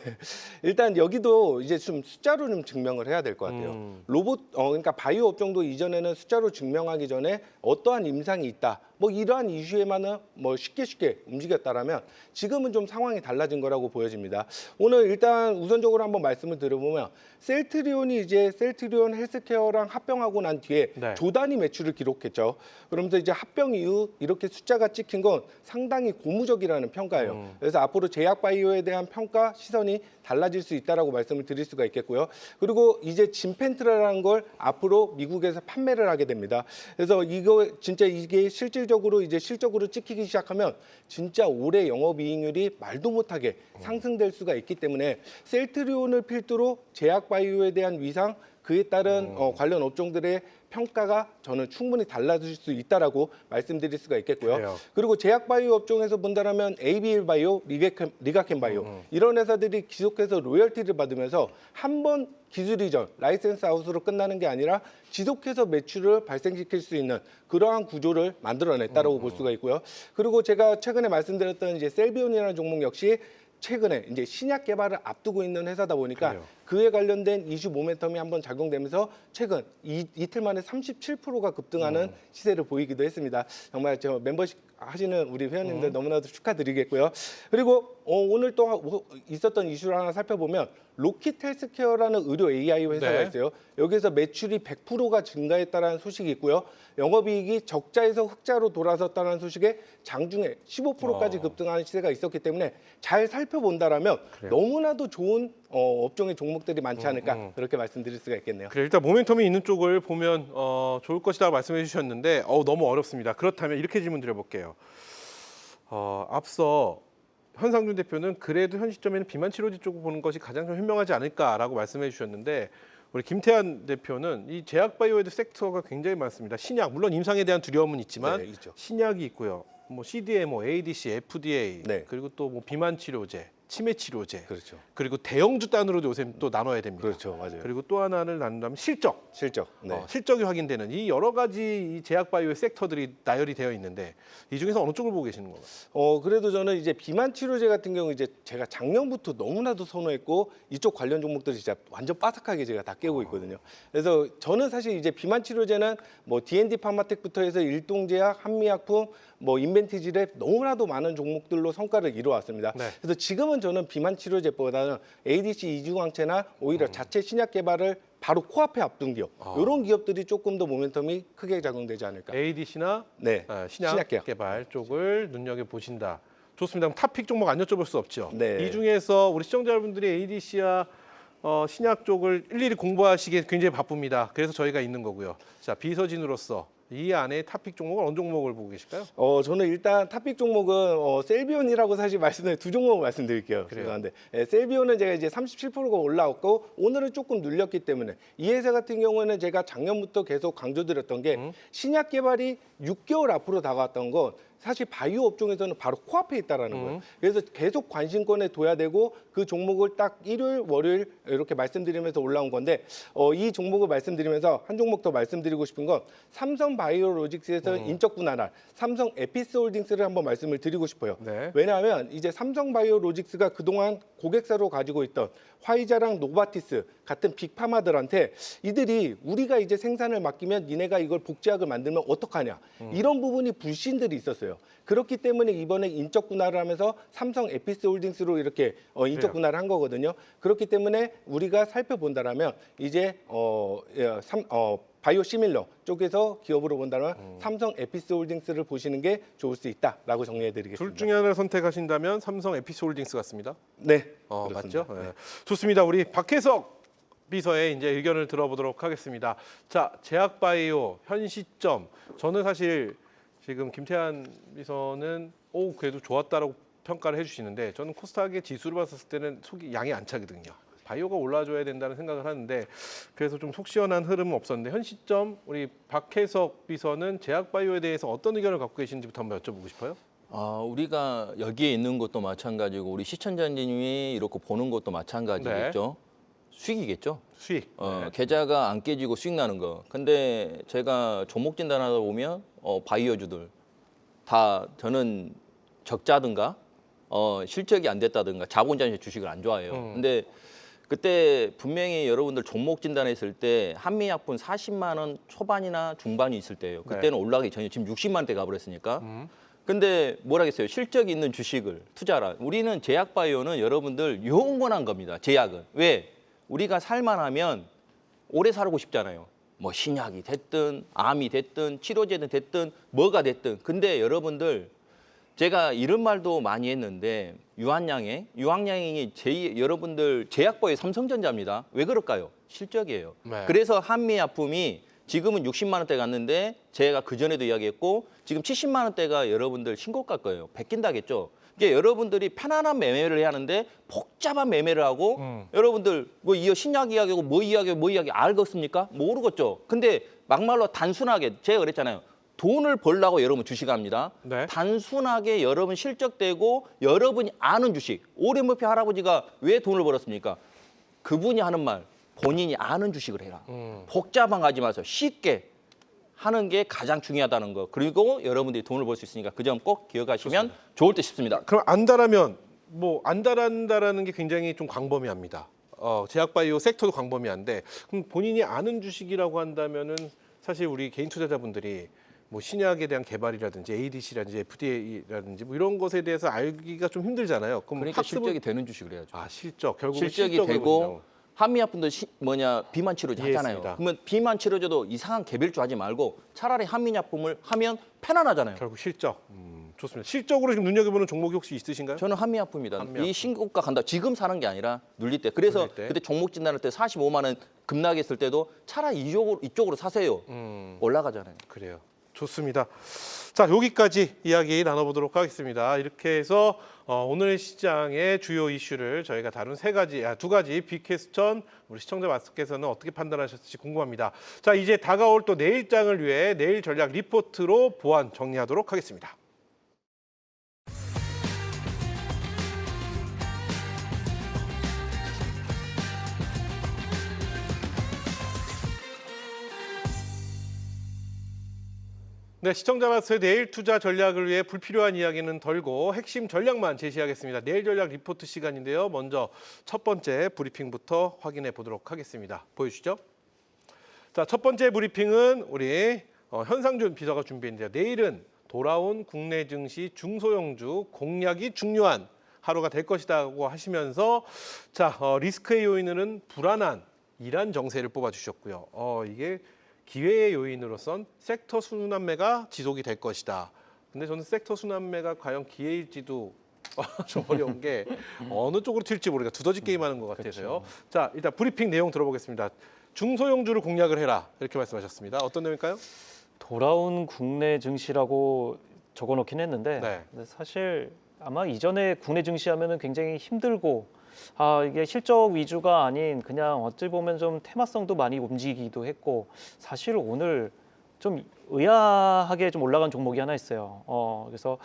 일단 여기도 이제 좀 숫자로 좀 증명을 해야 될 것 같아요. 로봇, 그러니까 바이오 업종도 이전에는 숫자로 증명하기 전에 어떠한 임상이 있다. 뭐 이러한 이슈에만은 뭐 쉽게 움직였다라면 지금은 좀 상황이 달라진 거라고 보여집니다. 오늘 일단 우선적으로 한번 말씀을 드려보면 셀트리온이 이제 셀트리온 헬스케어랑 합병하고 난 뒤에 네. 조단위 매출을 기록했죠. 그러면서 이제 합병 이후 이렇게 숫자가 찍힌 건 상당히 고무적이라는 평가예요. 그래서 앞으로 제약바이오에 대한 평가 시선이 달라질 수 있다라고 말씀을 드릴 수가 있겠고요. 그리고 이제 진펜트라라는 걸 앞으로 미국에서 판매를 하게 됩니다. 그래서 이거 진짜 이게 실질적으로 이제 실적으로 찍히기 시작하면 진짜 올해 영업이익률이 말도 못하게 상승될 수가 있기 때문에 셀트리온을 필두로 제약바이오에 대한 위상 그에 따른 관련 업종들의 평가가 저는 충분히 달라질 수 있다라고 말씀드릴 수가 있겠고요. 그래요. 그리고 제약바이오 업종에서 본다면 ABL바이오, 리가켄바이오 이런 회사들이 계속해서 로열티를 받으면서 한 번 기술 이전, 라이센스 아웃으로 끝나는 게 아니라 지속해서 매출을 발생시킬 수 있는 그러한 구조를 만들어냈다라고 볼 수가 있고요. 그리고 제가 최근에 말씀드렸던 이제 셀비온이라는 종목 역시 최근에 이제 신약 개발을 앞두고 있는 회사다 보니까 그래요. 그에 관련된 이슈 모멘텀이 한번 작용되면서 최근 이틀 만에 37%가 급등하는 시세를 보이기도 했습니다. 정말 저 멤버십 하시는 우리 회원님들 너무나도 축하드리겠고요. 그리고 오늘 또 있었던 이슈를 하나 살펴보면 로킷 헬스케어라는 의료 AI 회사가 네. 있어요. 여기서 매출이 100%가 증가했다는 소식이 있고요. 영업이익이 적자에서 흑자로 돌아섰다는 소식에 장중에 15%까지 급등하는 시세가 있었기 때문에 잘 살펴본다라면 너무나도 좋은 업종의 종목들이 많지 않을까 그렇게 말씀드릴 수가 있겠네요. 그래 일단 모멘텀이 있는 쪽을 보면 좋을 것이라고 말씀해 주셨는데 너무 어렵습니다. 그렇다면 이렇게 질문 드려볼게요. 앞서 현상준 대표는 그래도 현 시점에는 비만 치료제 쪽을 보는 것이 가장 좀 현명하지 않을까라고 말씀해 주셨는데 우리 김태한 대표는 이 제약바이오에도 섹터가 굉장히 많습니다. 신약 물론 임상에 대한 두려움은 있지만 네, 있죠. 신약이 있고요. 뭐 CDMO, ADC, FDA 네. 그리고 또 뭐 비만 치료제, 치매 치료제 그렇죠. 그리고 대형주 단으로도 요새 또 나눠야 됩니다. 그렇죠. 맞아요. 그리고 또 하나를 나눈다면 실적. 실적. 네. 실적이 확인되는 이 여러 가지 이 제약바이오의 섹터들이 나열이 되어 있는데 이 중에서 어느 쪽을 보고 계시는 건가요? 그래도 저는 이제 비만 치료제 같은 경우 이제 제가 작년부터 너무나도 선호했고 이쪽 관련 종목들이 진짜 완전 빠삭하게 제가 다 깨고 있거든요. 그래서 저는 사실 이제 비만 치료제는 뭐 D&D 파마텍부터 해서 일동제약, 한미약품, 뭐 인벤티지랩 너무나도 많은 종목들로 성과를 이뤄왔습니다. 네. 그래서 지금은 저는 비만 치료제보다는 ADC 이중항체나 오히려 자체 신약 개발을 바로 코앞에 앞둔 기업 이런 기업들이 조금 더 모멘텀이 크게 작용되지 않을까. ADC나 네, 신약 계약. 개발 쪽을 눈여겨 보신다. 좋습니다. 그럼 탑픽 종목 안 여쭤볼 수 없죠. 네. 이 중에서 우리 시청자분들이 ADC와 신약 쪽을 일일이 공부하시기에 굉장히 바쁩니다. 그래서 저희가 있는 거고요. 자, 비서진으로서 이 안에 탑픽 종목은 어느 종목을 보고 계실까요? 저는 일단 탑픽 종목은 셀비온이라고 사실 말씀드린 두 종목을 말씀드릴게요. 그래요. 죄송한데 셀비온은 제가 이제 37%가 올라왔고 오늘은 조금 눌렸기 때문에 이 회사 같은 경우는 제가 작년부터 계속 강조드렸던 게 신약 개발이 6개월 앞으로 다가왔던 건 사실 바이오 업종에서는 바로 코앞에 있다라는 거예요. 그래서 계속 관심권에 둬야 되고 그 종목을 딱 일요일, 월요일 이렇게 말씀드리면서 올라온 건데 이 종목을 말씀드리면서 한 종목 더 말씀드리고 싶은 건 삼성 바이오로직스에서 인적 분할한 삼성 에피스홀딩스를 한번 말씀을 드리고 싶어요. 네. 왜냐하면 이제 삼성 바이오로직스가 그동안 고객사로 가지고 있던 화이자랑 노바티스 같은 빅파마들한테 이들이 우리가 이제 생산을 맡기면 니네가 이걸 복제약을 만들면 어떡하냐 이런 부분이 불신들이 있었어요. 그렇기 때문에 이번에 인적 분할을 하면서 삼성 에피스홀딩스로 이렇게 인적 분할을 한 거거든요. 그렇기 때문에 우리가 살펴본다라면 이제 바이오 시밀러 쪽에서 기업으로 본다면 삼성 에피스홀딩스를 보시는 게 좋을 수 있다라고 정리해드리겠습니다. 둘 중에 하나를 선택하신다면 삼성 에피스홀딩스 같습니다. 네, 맞죠? 그렇습니다. 네. 좋습니다. 우리 박혜석 비서의 이제 의견을 들어보도록 하겠습니다. 자, 제약바이오 현 시점 저는 사실 지금 김태한 비서는 그래도 좋았다라고 평가를 해주시는데 저는 코스닥의 지수를 봤을 때는 속이 양이 안 차거든요. 바이오가 올라줘야 된다는 생각을 하는데 그래서 좀 속 시원한 흐름은 없었는데 현 시점 우리 박혜석 비서는 제약바이오에 대해서 어떤 의견을 갖고 계신지부터 한번 여쭤보고 싶어요. 우리가 여기에 있는 것도 마찬가지고 우리 시청자님이 이렇게 보는 것도 마찬가지겠죠. 수익이겠죠. 수익. 네. 계좌가 안 깨지고 수익 나는 거. 근데 제가 종목 진단하다 보면 바이오주들 다 저는 적자든가 실적이 안 됐다든가 자본자재 주식을 안 좋아해요. 근데 그때 분명히 여러분들 종목 진단했을 때 한미약품 40만 원 초반이나 중반이 있을 때예요. 그때는 올라가기 전에 지금 60만 원대 가버렸으니까. 근데 뭐라겠어요? 실적이 있는 주식을 투자라. 우리는 제약바이오는 여러분들 영원한 겁니다. 제약은. 왜? 우리가 살만하면 오래 살고 싶잖아요. 뭐 신약이 됐든 암이 됐든 치료제든 됐든 뭐가 됐든. 근데 여러분들 제가 이런 말도 많이 했는데 유한양이 여러분들 제약바이오 삼성전자입니다. 왜 그럴까요? 실적이에요. 네. 그래서 한미약품이 지금은 60만 원대 갔는데 제가 그전에도 이야기했고 지금 70만 원대가 여러분들 신고가 거예요. 베낀다겠죠. 이게 여러분들이 편안한 매매를 해야 하는데 복잡한 매매를 하고 여러분들 뭐 신약 이야기하고 뭐 이야기 알겠습니까? 모르겠죠. 근데 막말로 단순하게 제가 그랬잖아요. 돈을 벌라고 여러분 주식합니다. 네. 단순하게 여러분 실적되고 여러분이 아는 주식. 오렌 버핏 할아버지가 왜 돈을 벌었습니까? 그분이 하는 말. 본인이 아는 주식을 해라. 복잡한 거 하지 마세요. 쉽게 하는 게 가장 중요하다는 거. 그리고 여러분들이 돈을 벌 수 있으니까 그 점 꼭 기억하시면 좋을 듯 싶습니다. 그럼 안다라면 뭐 안다란다라는 게 굉장히 좀 광범위합니다. 제약바이오 섹터도 광범위한데 그럼 본인이 아는 주식이라고 한다면은 사실 우리 개인 투자자분들이 뭐 신약에 대한 개발이라든지 ADC라든지 FDA라든지 뭐 이런 것에 대해서 알기가 좀 힘들잖아요. 그럼 그러니까 학습은 실적이 되는 주식을 해야죠. 실적 결국 실적이 되고 한미약품도 비만 치료제 하잖아요. 이해했습니다. 그러면 비만 치료제도 이상한 개별주 하지 말고 차라리 한미약품을 하면 편안하잖아요. 결국 실적. 좋습니다. 실적으로 지금 눈여겨보는 종목이 혹시 있으신가요? 저는 한미약품입니다. 한미약품. 이 신고가 간다. 지금 사는 게 아니라 눌릴 때. 그래서 눌릴 때. 그때 종목 진단할 때 45만 원 급락했을 때도 차라리 이쪽으로 사세요. 올라가잖아요. 그래요. 좋습니다. 자, 여기까지 이야기 나눠보도록 하겠습니다. 이렇게 해서 오늘 시장의 주요 이슈를 저희가 다룬 두 가지 빅퀘스천 우리 시청자 말씀께서는 어떻게 판단하셨을지 궁금합니다. 자, 이제 다가올 또 내일장을 위해 내일 전략 리포트로 보완 정리하도록 하겠습니다. 네, 시청자 말씀의 내일 투자 전략을 위해 불필요한 이야기는 덜고 핵심 전략만 제시하겠습니다. 내일 전략 리포트 시간인데요. 먼저 첫 번째 브리핑부터 확인해 보도록 하겠습니다. 보여주시죠. 자, 첫 번째 브리핑은 우리 현상준 비서가 준비했는데요. 내일은 돌아온 국내 증시 중소형주 공략이 중요한 하루가 될 것이라고 하시면서 자, 리스크의 요인은 불안한 이란 정세를 뽑아주셨고요. 이게 기회의 요인으로선 섹터 순환매가 지속이 될 것이다. 근데 저는 섹터 순환매가 과연 기회일지도 좀 어려운 게 어느 쪽으로 튈지 모르니까 두더지 게임하는 것 같아서요. 자, 일단 브리핑 내용 들어보겠습니다. 중소형주를 공략을 해라 이렇게 말씀하셨습니다. 어떤 내용일까요? 돌아온 국내 증시라고 적어놓긴 했는데 네. 근데 사실 아마 이전에 국내 증시 하면은 굉장히 힘들고 이게 실적 위주가 아닌 그냥 어찌 보면 좀 테마성도 많이 움직이기도 했고 사실 오늘 좀 의아하게 좀 올라간 종목이 하나 있어요. 그래서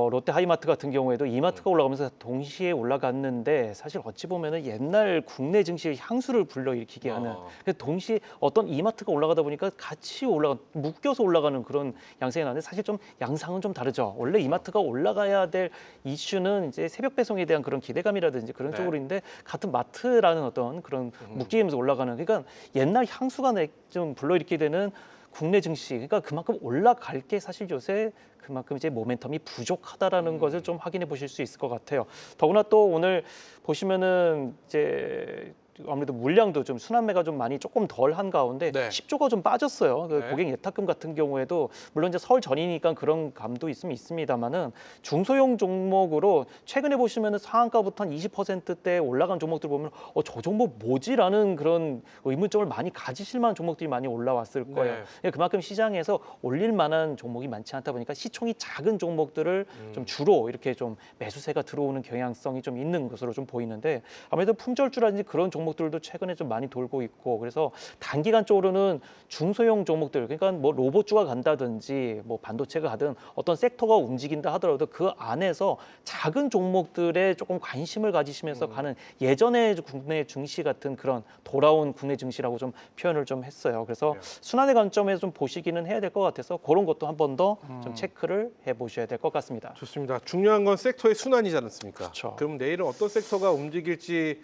롯데 하이마트 같은 경우에도 이마트가 올라가면서 동시에 올라갔는데 사실 어찌 보면은 옛날 국내 증시의 향수를 불러일으키게 하는 그래서 동시에 어떤 이마트가 올라가다 보니까 같이 묶여서 올라가는 그런 양상이 나는데 사실 좀 양상은 좀 다르죠. 원래 이마트가 올라가야 될 이슈는 이제 새벽 배송에 대한 그런 기대감이라든지 그런 네. 쪽으로 있는데 같은 마트라는 어떤 그런 묶이면서 올라가는 그러니까 옛날 향수가 좀 불러일으키게 되는 국내 증시 그러니까 그만큼 올라갈 게 사실 요새 그만큼 이제 모멘텀이 부족하다라는 것을 좀 확인해 보실 수 있을 것 같아요. 더구나 또 오늘 보시면은 이제 아무래도 물량도 좀 순환매가 좀 많이 조금 덜한 가운데 네. 10조가 좀 빠졌어요. 그 네. 고객 예탁금 같은 경우에도 물론 이제 설 전이니까 그런 감도 있습니다만은 중소형 종목으로 최근에 보시면은 상한가부터 한 20%대 올라간 종목들 보면 저 종목 뭐지라는 그런 의문점을 많이 가지실 만한 종목들이 많이 올라왔을 거예요. 네. 그만큼 시장에서 올릴 만한 종목이 많지 않다 보니까 시총이 작은 종목들을 좀 주로 이렇게 좀 매수세가 들어오는 경향성이 좀 있는 것으로 좀 보이는데 아무래도 품절주라든지 그런 종목들도 최근에 좀 많이 돌고 있고 그래서 단기간적으로는 중소형 종목들 그러니까 뭐 로봇주가 간다든지 뭐 반도체가 가든 어떤 섹터가 움직인다 하더라도 그 안에서 작은 종목들에 조금 관심을 가지시면서 가는 예전의 국내 증시 같은 그런 돌아온 국내 증시라고 좀 표현을 좀 했어요. 그래서 순환의 관점에서 좀 보시기는 해야 될 것 같아서 그런 것도 한 번 더 좀 체크를 해보셔야 될 것 같습니다. 좋습니다. 중요한 건 섹터의 순환이지 않습니까? 그렇죠. 그럼 내일은 어떤 섹터가 움직일지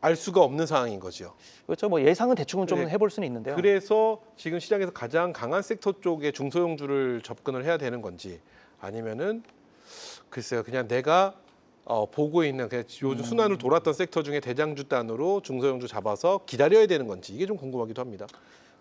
알 수가 없는 상황인 거죠. 그렇죠. 뭐 예상은 대충은 좀 네. 해볼 수는 있는데요. 그래서 지금 시장에서 가장 강한 섹터 쪽에 중소형주를 접근을 해야 되는 건지 아니면은 글쎄요, 그냥 내가 보고 있는 그냥 요즘 순환을 돌았던 섹터 중에 대장주 단으로 중소형주 잡아서 기다려야 되는 건지 이게 좀 궁금하기도 합니다.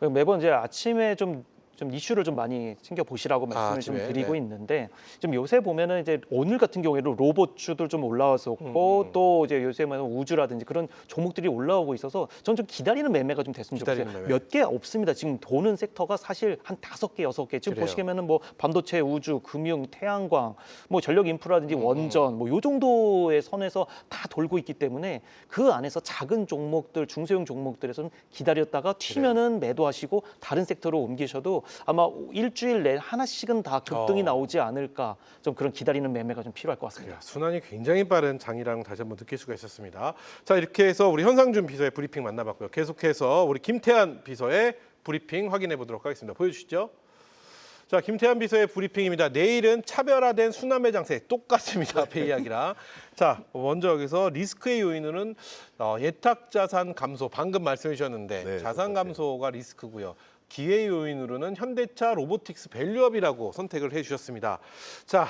매번 이제 아침에 좀 이슈를 좀 많이 챙겨 보시라고 말씀을 좀 아침에, 드리고 네. 있는데 좀 요새 보면은 이제 오늘 같은 경우에는 로봇주들 좀 올라왔었고 또 이제 요새는 우주라든지 그런 종목들이 올라오고 있어서 저는 좀 기다리는 매매가 좀 됐으면 좋겠어요. 기다리는 매매. 몇 개 없습니다. 지금 도는 섹터가 사실 한 5개, 6개. 지금 그래요. 보시면은 뭐 반도체, 우주, 금융, 태양광, 뭐 전력 인프라든지 원전 뭐 요 정도의 선에서 다 돌고 있기 때문에 그 안에서 작은 종목들, 중소형 종목들에서는 기다렸다가 튀면은 매도하시고 다른 섹터로 옮기셔도 아마 일주일 내 하나씩은 다 급등이 나오지 않을까 좀 그런 기다리는 매매가 좀 필요할 것 같습니다. 그래요. 순환이 굉장히 빠른 장이랑 다시 한번 느낄 수가 있었습니다. 자, 이렇게 해서 우리 현상준 비서의 브리핑 만나봤고요. 계속해서 우리 김태한 비서의 브리핑 확인해 보도록 하겠습니다. 보여주시죠. 자, 김태한 비서의 브리핑입니다. 내일은 차별화된 순환매 장세 똑같습니다. 앞에 이야기랑. 자, 먼저 여기서 리스크의 요인으로는 예탁자산 감소 방금 말씀해 주셨는데 네, 자산 똑같아요. 감소가 리스크고요. 기회 요인으로는 현대차 로보틱스 밸류업이라고 선택을 해주셨습니다. 자,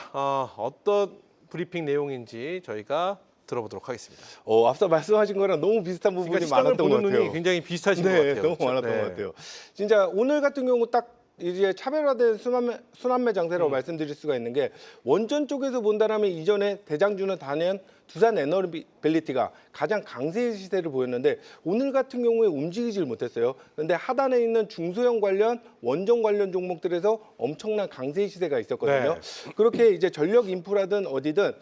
어떤 브리핑 내용인지 저희가 들어보도록 하겠습니다. 앞서 말씀하신 거랑 너무 비슷한 부분이 그러니까 시장을 많았던 것 보는 눈이 같아요. 굉장히 비슷하신 것 네, 같아요. 너무 그렇죠? 많았던 네. 것 같아요. 진짜 오늘 같은 경우 딱 이제 차별화된 순환매 장세라고 말씀드릴 수가 있는 게 원전 쪽에서 본다라면 이전에 대장주는 단연 두산 에너빌리티가 가장 강세 시세를 보였는데 오늘 같은 경우에 움직이질 못했어요. 그런데 하단에 있는 중소형 관련 원전 관련 종목들에서 엄청난 강세 시세가 있었거든요. 그렇게 이제 전력 인프라든 어디든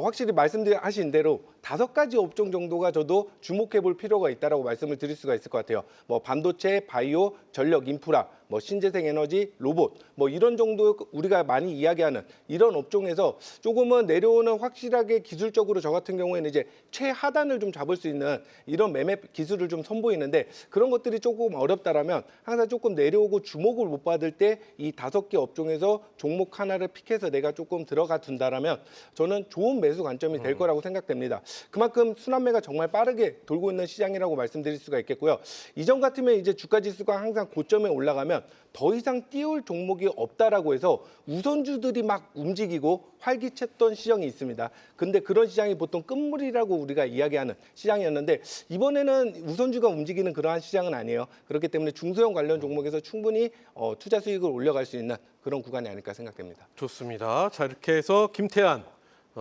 확실히 말씀하신 대로 5가지 업종 정도가 저도 주목해 볼 필요가 있다라고 말씀을 드릴 수가 있을 것 같아요. 뭐 반도체, 바이오, 전력 인프라, 뭐 신재생 에너지, 로봇 뭐 이런 정도 우리가 많이 이야기하는 이런 업종에서 조금은 내려오는 확실하게 기술적으로 저 같은 경우에는 이제 최하단을 좀 잡을 수 있는 이런 매매 기술을 좀 선보이는데 그런 것들이 조금 어렵다라면 항상 조금 내려오고 주목을 못 받을 때 이 5개 업종에서 종목 하나를 픽해서 내가 조금 들어가 둔다라면 저는 좋은 매수 관점이 될 거라고 생각됩니다. 그만큼 순환매가 정말 빠르게 돌고 있는 시장이라고 말씀드릴 수가 있겠고요. 이전 같으면 이제 주가 지수가 항상 고점에 올라가면 더 이상 띄울 종목이 없다라고 해서 우선주들이 막 움직이고 활기찼던 시장이 있습니다. 근데 그런 시장이 보통 끝물이라고 우리가 이야기하는 시장이었는데 이번에는 우선주가 움직이는 그러한 시장은 아니에요. 그렇기 때문에 중소형 관련 종목에서 충분히 투자 수익을 올려갈 수 있는 그런 구간이 아닐까 생각됩니다. 좋습니다. 자, 이렇게 해서 김태한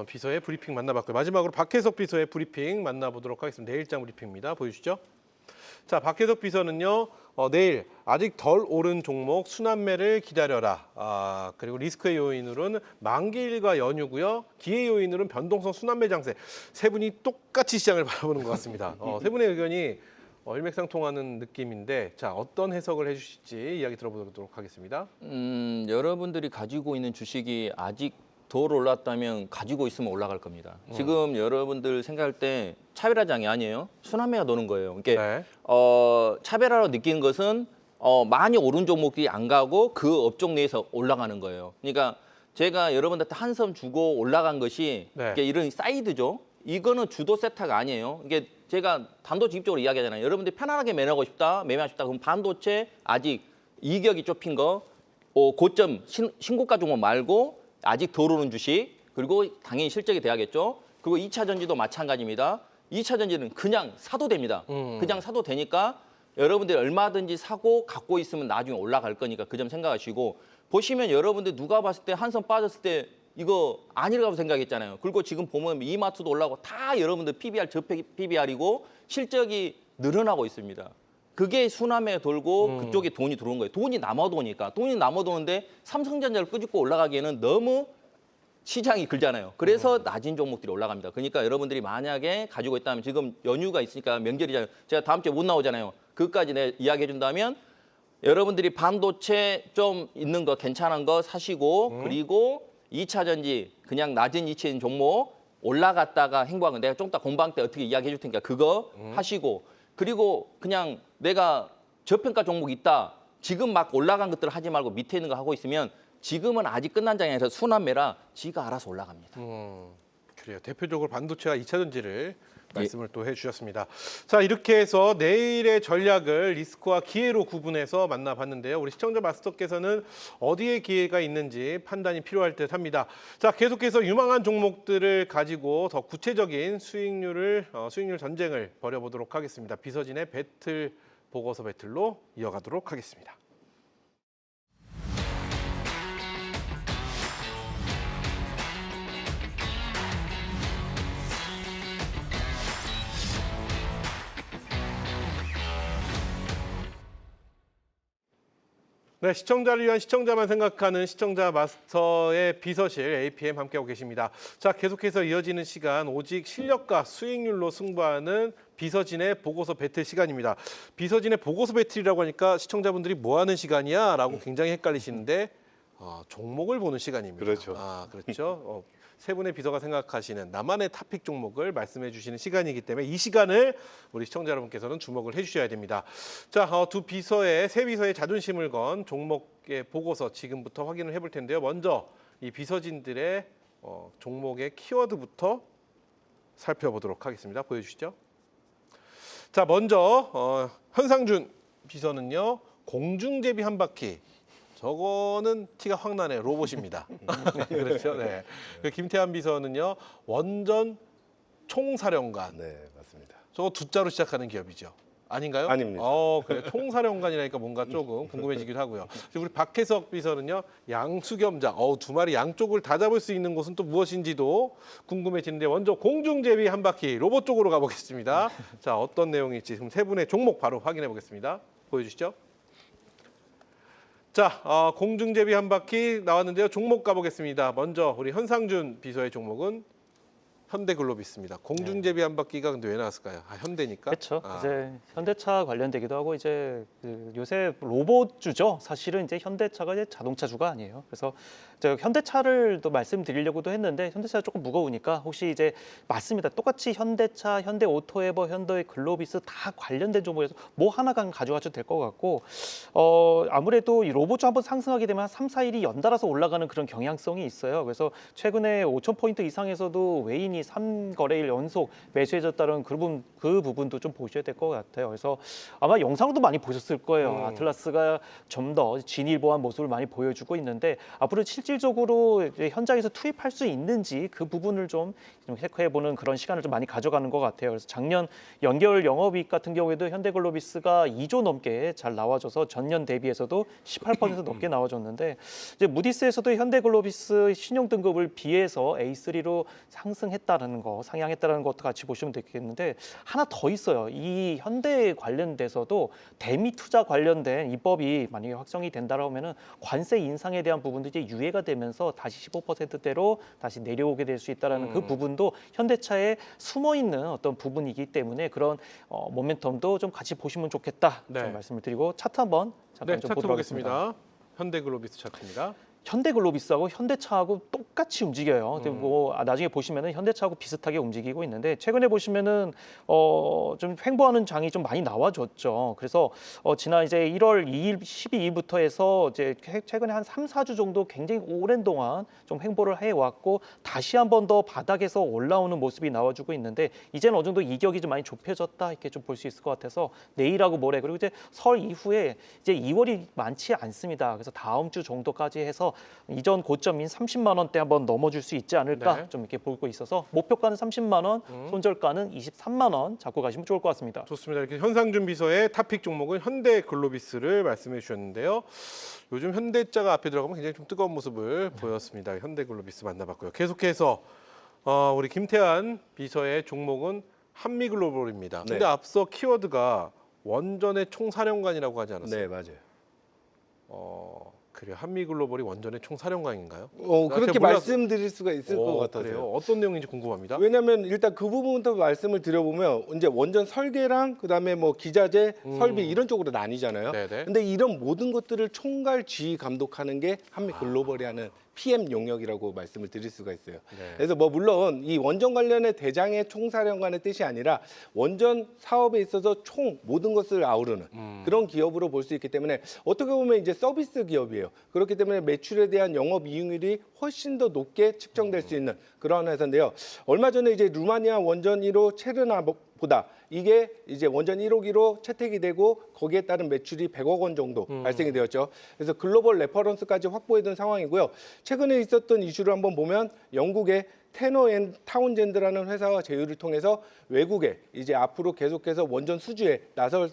비서의 브리핑 만나봤고요. 마지막으로 박혜석 비서의 브리핑 만나보도록 하겠습니다. 내일장 브리핑입니다. 보여주시죠. 자, 박혜석 비서는요. 내일 아직 덜 오른 종목 순환매를 기다려라. 그리고 리스크의 요인으로는 만기일과 연휴고요. 기회 요인으로는 변동성 순환매 장세. 세 분이 똑같이 시장을 바라보는 것 같습니다. 세 분의 의견이 일맥상통하는 느낌인데 자, 어떤 해석을 해주실지 이야기 들어보도록 하겠습니다. 여러분들이 가지고 있는 주식이 아직 덜 올랐다면 가지고 있으면 올라갈 겁니다. 지금 여러분들 생각할 때 차별화장이 아니에요. 순환매가 도는 거예요. 그러니까 네. 차별화로 느끼는 것은 많이 오른 종목들이 안 가고 그 업종 내에서 올라가는 거예요. 그러니까 제가 여러분들한테 한섬 주고 올라간 것이 네. 이게 이런 사이드죠. 이거는 주도 세타가 아니에요. 이게 제가 반도체 입적으로 이야기하잖아요. 여러분들이 편안하게 매매하고 싶다, 매매하고 싶다. 그럼 반도체 아직 이격이 좁힌 거, 고점 신고가 종목 말고 아직 덜 오른 주식, 그리고 당연히 실적이 돼야겠죠. 그리고 2차 전지도 마찬가지입니다. 2차 전지는 그냥 사도 됩니다. 그냥 사도 되니까 여러분들이 얼마든지 사고 갖고 있으면 나중에 올라갈 거니까 그 점 생각하시고 보시면 여러분들 누가 봤을 때 한선 빠졌을 때 이거 아니라고 생각했잖아요. 그리고 지금 보면 이마트도 올라가고 다 여러분들 PBR 저평 PBR이고 실적이 늘어나고 있습니다. 그게 순환매가 돌고 그쪽에 돈이 들어온 거예요. 돈이 남아도니까. 돈이 남아도는데 삼성전자를 끄집고 올라가기에는 너무 시장이 길잖아요. 그래서 낮은 종목들이 올라갑니다. 그러니까 여러분들이 만약에 가지고 있다면 지금 연휴가 있으니까 명절이잖아요. 제가 다음 주에 못 나오잖아요. 그것까지 내가 이야기해 준다면 여러분들이 반도체 좀 있는 거 괜찮은 거 사시고 그리고 2차 전지 그냥 낮은 위치에 있는 종목 올라갔다가 행보하는 거 내가 좀 이따 공방 때 어떻게 이야기해 줄 테니까 그거 하시고 그리고 그냥 내가 저평가 종목 있다. 지금 막 올라간 것들을 하지 말고 밑에 있는 거 하고 있으면 지금은 아직 끝난 장이 아니라 순환매라 지가 알아서 올라갑니다. 그래요. 대표적으로 반도체와 2차 전지를 말씀을 또 해주셨습니다. 자, 이렇게 해서 내일의 전략을 리스크와 기회로 구분해서 만나봤는데요. 우리 시청자 마스터께서는 어디에 기회가 있는지 판단이 필요할 듯합니다. 자, 계속해서 유망한 종목들을 가지고 더 구체적인 수익률 전쟁을 벌여보도록 하겠습니다. 비서진의 배틀 보고서 배틀로 이어가도록 하겠습니다. 네, 시청자를 위한 시청자만 생각하는 시청자 마스터의 비서실 APM 함께하고 계십니다. 자, 계속해서 이어지는 시간 오직 실력과 수익률로 승부하는 비서진의 보고서 배틀 시간입니다. 비서진의 보고서 배틀이라고 하니까 시청자분들이 뭐 하는 시간이야? 라고 굉장히 헷갈리시는데 종목을 보는 시간입니다. 그렇죠. 그렇죠. 세 분의 비서가 생각하시는 나만의 탑픽 종목을 말씀해 주시는 시간이기 때문에 이 시간을 우리 시청자 여러분께서는 주목을 해주셔야 됩니다. 자, 세 비서의 자존심을 건 종목의 보고서 지금부터 확인을 해볼 텐데요. 먼저 이 비서진들의 종목의 키워드부터 살펴보도록 하겠습니다. 보여주시죠. 자, 먼저 현상준 비서는요. 공중제비 한 바퀴. 저거는 티가 확 나네요. 로봇입니다. 그렇죠. 네. 김태환 비서는요. 원전 총사령관. 네, 맞습니다. 저거 두 자로 시작하는 기업이죠. 아닌가요? 아닙니다. 그래. 총사령관이라니까 뭔가 조금 궁금해지기도 하고요. 우리 박혜석 비서는요. 양수겸장. 두 마리 양쪽을 다 잡을 수 있는 곳은 또 무엇인지도 궁금해지는데 먼저 공중제비 한 바퀴 로봇 쪽으로 가보겠습니다. 자, 어떤 내용일지 지금 세 분의 종목 바로 확인해 보겠습니다. 보여주시죠. 자, 공중제비 한 바퀴 나왔는데요. 종목 가보겠습니다. 먼저 우리 현상준 비서의 종목은 현대글로비스입니다. 공중제비 한 바퀴가 근데 왜 나왔을까요? 현대니까. 그렇죠. 이제 현대차 관련되기도 하고 이제 요새 로봇주죠. 사실은 이제 현대차가 이제 자동차주가 아니에요. 그래서 제가 현대차를 또 말씀드리려고도 했는데 현대차가 조금 무거우니까 혹시 이제 맞습니다. 똑같이 현대차, 현대오토에버, 현대글로비스 다 관련된 종목에서 뭐 하나가 가져가셔도 될 것 같고 아무래도 이 로봇주 한번 상승하게 되면 3, 4일이 연달아서 올라가는 그런 경향성이 있어요. 그래서 최근에 5,000포인트 이상에서도 외인이 3거래일 연속 매수해졌다는 그 부분도 좀 보셔야 될 것 같아요. 그래서 아마 영상도 많이 보셨을 거예요. 아틀라스가 좀 더 진일보한 모습을 많이 보여주고 있는데 앞으로 실질적으로 이제 현장에서 투입할 수 있는지 그 부분을 좀 체크해보는 그런 시간을 좀 많이 가져가는 것 같아요. 그래서 작년 연결 영업이익 같은 경우에도 현대글로비스가 2조 넘게 잘 나와줘서 전년 대비해서도 18% 넘게 나와줬는데 이제 무디스에서도 현대글로비스 신용 등급을 비해서 A3로 상승했다는 거, 상향했다는 것도 같이 보시면 되겠는데 하나 더 있어요. 이 현대 관련돼서도 대미 투자 관련된 입법이 만약에 확정이 된다라고 하면은 관세 인상에 대한 부분도 이제 유예가 되면서 다시 15%대로 다시 내려오게 될 수 있다라는 그 부분도 현대차에 숨어 있는 어떤 부분이기 때문에 그런 모멘텀도 좀 같이 보시면 좋겠다. 네. 좀 말씀을 드리고 차트 한번 잠깐 좀 차트 보도록 하겠습니다. 보겠습니다. 현대글로비스 차트입니다. 현대글로비스하고 현대차하고 똑같이 움직여요. 근데 뭐 나중에 보시면은 현대차하고 비슷하게 움직이고 있는데 최근에 보시면은 좀 횡보하는 장이 좀 많이 나와줬죠. 그래서 지난 이제 1월 2일, 12일부터 해서 이제 최근에 한 3, 4주 정도 굉장히 오랜 동안 좀 횡보를 해왔고 다시 한 번 더 바닥에서 올라오는 모습이 나와주고 있는데 이제는 어느 정도 이격이 좀 많이 좁혀졌다 이렇게 좀 볼 수 있을 것 같아서 내일하고 모레 그리고 이제 설 이후에 이제 2월이 많지 않습니다. 그래서 다음 주 정도까지 해서 있어서 이전 고점인 30만 원대 한번 넘어줄 수 있지 않을까 네. 좀 이렇게 보고 있어서 목표가는 30만 원, 손절가는 23만 원 잡고 가시면 좋을 것 같습니다. 좋습니다. 이렇게 현상준 비서의 탑픽 종목은 현대글로비스를 말씀해 주셨는데요. 요즘 현대자가 앞에 들어가면 굉장히 좀 뜨거운 모습을 보였습니다. 현대글로비스 만나봤고요. 계속해서 우리 김태한 비서의 종목은 한미글로벌입니다. 네. 근데 앞서 키워드가 원전의 총사령관이라고 하지 않았어요? 네, 맞아요. 그래요. 한미글로벌이 원전의 총사령관인가요? 그렇게 제가 몰라서- 말씀드릴 수가 있을 것 같아요. 그래요. 어떤 내용인지 궁금합니다. 왜냐하면 일단 그 부분부터 말씀을 드려보면 이제 원전 설계랑 그다음에 뭐 기자재, 설비 이런 쪽으로 나뉘잖아요. 네네. 근데 이런 모든 것들을 총괄 지휘 감독하는 게 한미글로벌이 하는 PM 영역이라고 말씀을 드릴 수가 있어요. 네. 그래서 뭐 물론 이 원전 관련의 대장의 총사령관의 뜻이 아니라 원전 사업에 있어서 총 모든 것을 아우르는 그런 기업으로 볼 수 있기 때문에 어떻게 보면 이제 서비스 기업이에요. 그렇기 때문에 매출에 대한 영업 이익률이 훨씬 더 높게 측정될 수 있는 그러한 회사인데요. 얼마 전에 이제 루마니아 원전 1호 체르나보다 이게 이제 원전 1호기로 채택이 되고 거기에 따른 매출이 100억 원 정도 발생이 되었죠. 그래서 글로벌 레퍼런스까지 확보해둔 상황이고요. 최근에 있었던 이슈를 한번 보면 영국의 테너 앤 타운젠드라는 회사와 제휴를 통해서 외국에 이제 앞으로 계속해서 원전 수주에 나설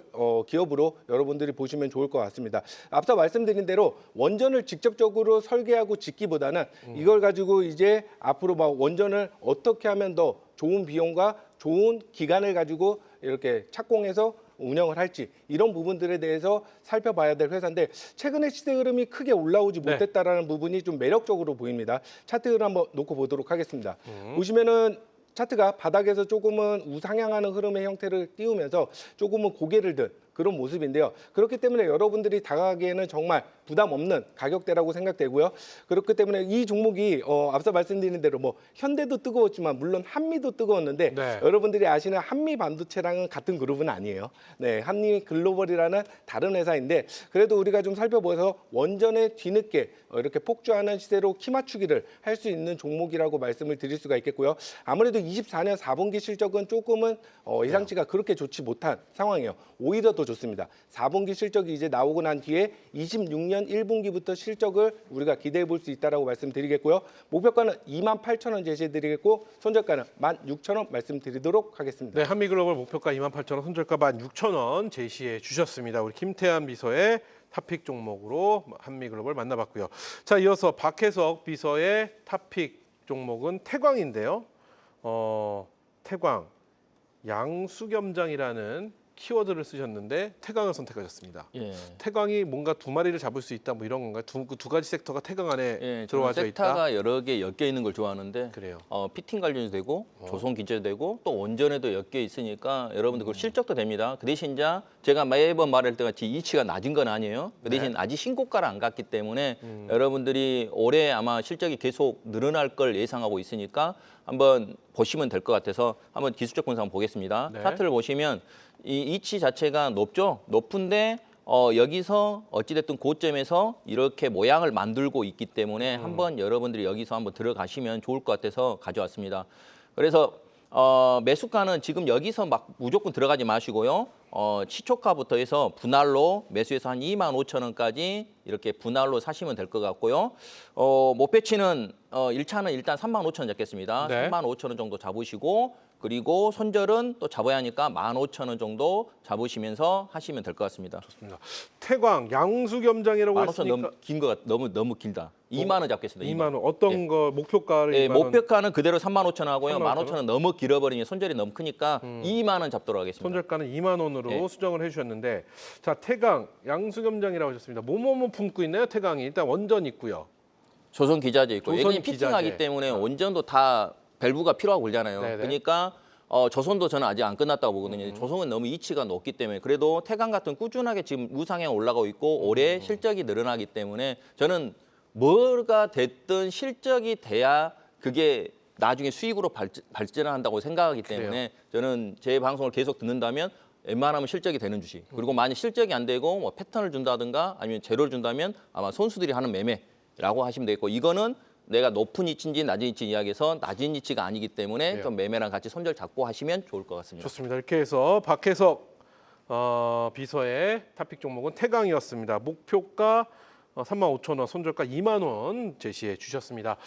기업으로 여러분들이 보시면 좋을 것 같습니다. 앞서 말씀드린 대로 원전을 직접적으로 설계하고 짓기보다는 이걸 가지고 이제 앞으로 막 원전을 어떻게 하면 더 좋은 비용과 좋은 기간을 가지고 이렇게 착공해서 운영을 할지 이런 부분들에 대해서 살펴봐야 될 회사인데 최근에 시세 흐름이 크게 올라오지 네. 못했다라는 부분이 좀 매력적으로 보입니다. 차트를 한번 놓고 보도록 하겠습니다. 보시면은 차트가 바닥에서 조금은 우상향하는 흐름의 형태를 띄우면서 조금은 고개를 든 그런 모습인데요. 그렇기 때문에 여러분들이 다가가기에는 정말 부담 없는 가격대라고 생각되고요. 그렇기 때문에 이 종목이 앞서 말씀드린 대로 뭐 현대도 뜨거웠지만 물론 한미도 뜨거웠는데 네. 여러분들이 아시는 한미 반도체랑은 같은 그룹은 아니에요. 네, 한미 글로벌이라는 다른 회사인데 그래도 우리가 좀 살펴보서 원전에 뒤늦게 이렇게 폭주하는 시세로 키 맞추기를 할 수 있는 종목이라고 말씀을 드릴 수가 있겠고요. 아무래도 24년 4분기 실적은 조금은 예상치가 그렇게 좋지 못한 상황이에요. 오히려 더 좋습니다. 4분기 실적이 이제 나오고 난 뒤에 26년 1분기부터 실적을 우리가 기대해 볼 수 있다라고 말씀드리겠고요. 목표가는 28,000원 제시해 드리겠고 손절가는 16,000원 말씀드리도록 하겠습니다. 네, 한미글로벌 목표가 28,000원, 손절가 16,000원 제시해 주셨습니다. 우리 김태한 비서의 탑픽 종목으로 한미글로벌 만나봤고요. 자, 이어서 박혜석 비서의 탑픽 종목은 태광인데요. 태광 양수겸장이라는 키워드를 쓰셨는데 태광을 선택하셨습니다. 예. 태광이 뭔가 두 마리를 잡을 수 있다 뭐 이런 건가요? 두 가지 섹터가 태광 안에 예, 들어와져 있다. 섹터가 여러 개 엮여 있는 걸 좋아하는데 그래요. 피팅 관련도 되고 조선 기재도 되고 또 원전에도 엮여 있으니까 여러분들 그 실적도 됩니다. 그 대신 이제 제가 매번 말할 때 같이 이치가 낮은 건 아니에요. 그 대신 아직 신고가를 안 갔기 때문에 여러분들이 올해 아마 실적이 계속 늘어날 걸 예상하고 있으니까 한번 보시면 될 것 같아서 한번 기술적 분석 한번 보겠습니다. 네. 차트를 보시면 이 이치 자체가 높죠. 높은데 여기서 어찌됐든 고점에서 이렇게 모양을 만들고 있기 때문에 한번 여러분들이 여기서 한번 들어가시면 좋을 것 같아서 가져왔습니다. 그래서 매수가는 지금 여기서 막 무조건 들어가지 마시고요. 시초가부터 해서 분할로 매수해서 한 25,000원까지 이렇게 분할로 사시면 될 것 같고요. 목표치는 1차는 일단 35,000원 잡겠습니다. 네. 35,000원 정도 잡으시고 그리고 손절은 또 잡아야 하니까 15,000원 정도 잡으시면서 하시면 될 것 같습니다. 좋습니다. 태광 양수겸장이라고 15,000원 했으니까 너무 긴 것 너무 길다. 2만 원 잡겠습니다. 2만 원. 어떤 거 목표가를 예, 2만 원. 목표가는 그대로 35,000원 하고요. 35,000원? 15,000원 너무 길어버리면 손절이 너무 크니까 2만 원 잡도록 하겠습니다. 손절가는 2만 원으로 예. 수정을 해주셨는데, 자 태광 양수겸장이라고 하셨습니다. 뭐뭐 품고 있나요? 태광이 일단 원전 있고요. 조선 기자재 있고 조선 여기 피팅하기 기자재. 때문에 원전도 다 밸브가 필요하고 그러잖아요. 네네. 그러니까 조선도 저는 아직 안 끝났다고 보거든요. 조선은 너무 이치가 높기 때문에 그래도 태광 같은 꾸준하게 지금 우상향 올라가고 있고 올해 실적이 늘어나기 때문에 저는 뭐가 됐든 실적이 돼야 그게 나중에 수익으로 발전을 한다고 생각하기 때문에 저는 제 방송을 계속 듣는다면 웬만하면 실적이 되는 주식 그리고 만약 실적이 안 되고 뭐 패턴을 준다든가 아니면 재료를 준다면 아마 선수들이 하는 매매라고 하시면 되겠고 이거는 내가 높은 위치인지 낮은 위치 이야기해서 낮은 위치가 아니기 때문에 네. 좀 매매랑 같이 손절 잡고 하시면 좋을 것 같습니다. 좋습니다. 이렇게 해서 박혜석 비서의 탑픽 종목은 태광이었습니다. 목표가 35,000원, 손절가 2만 원 제시해 주셨습니다.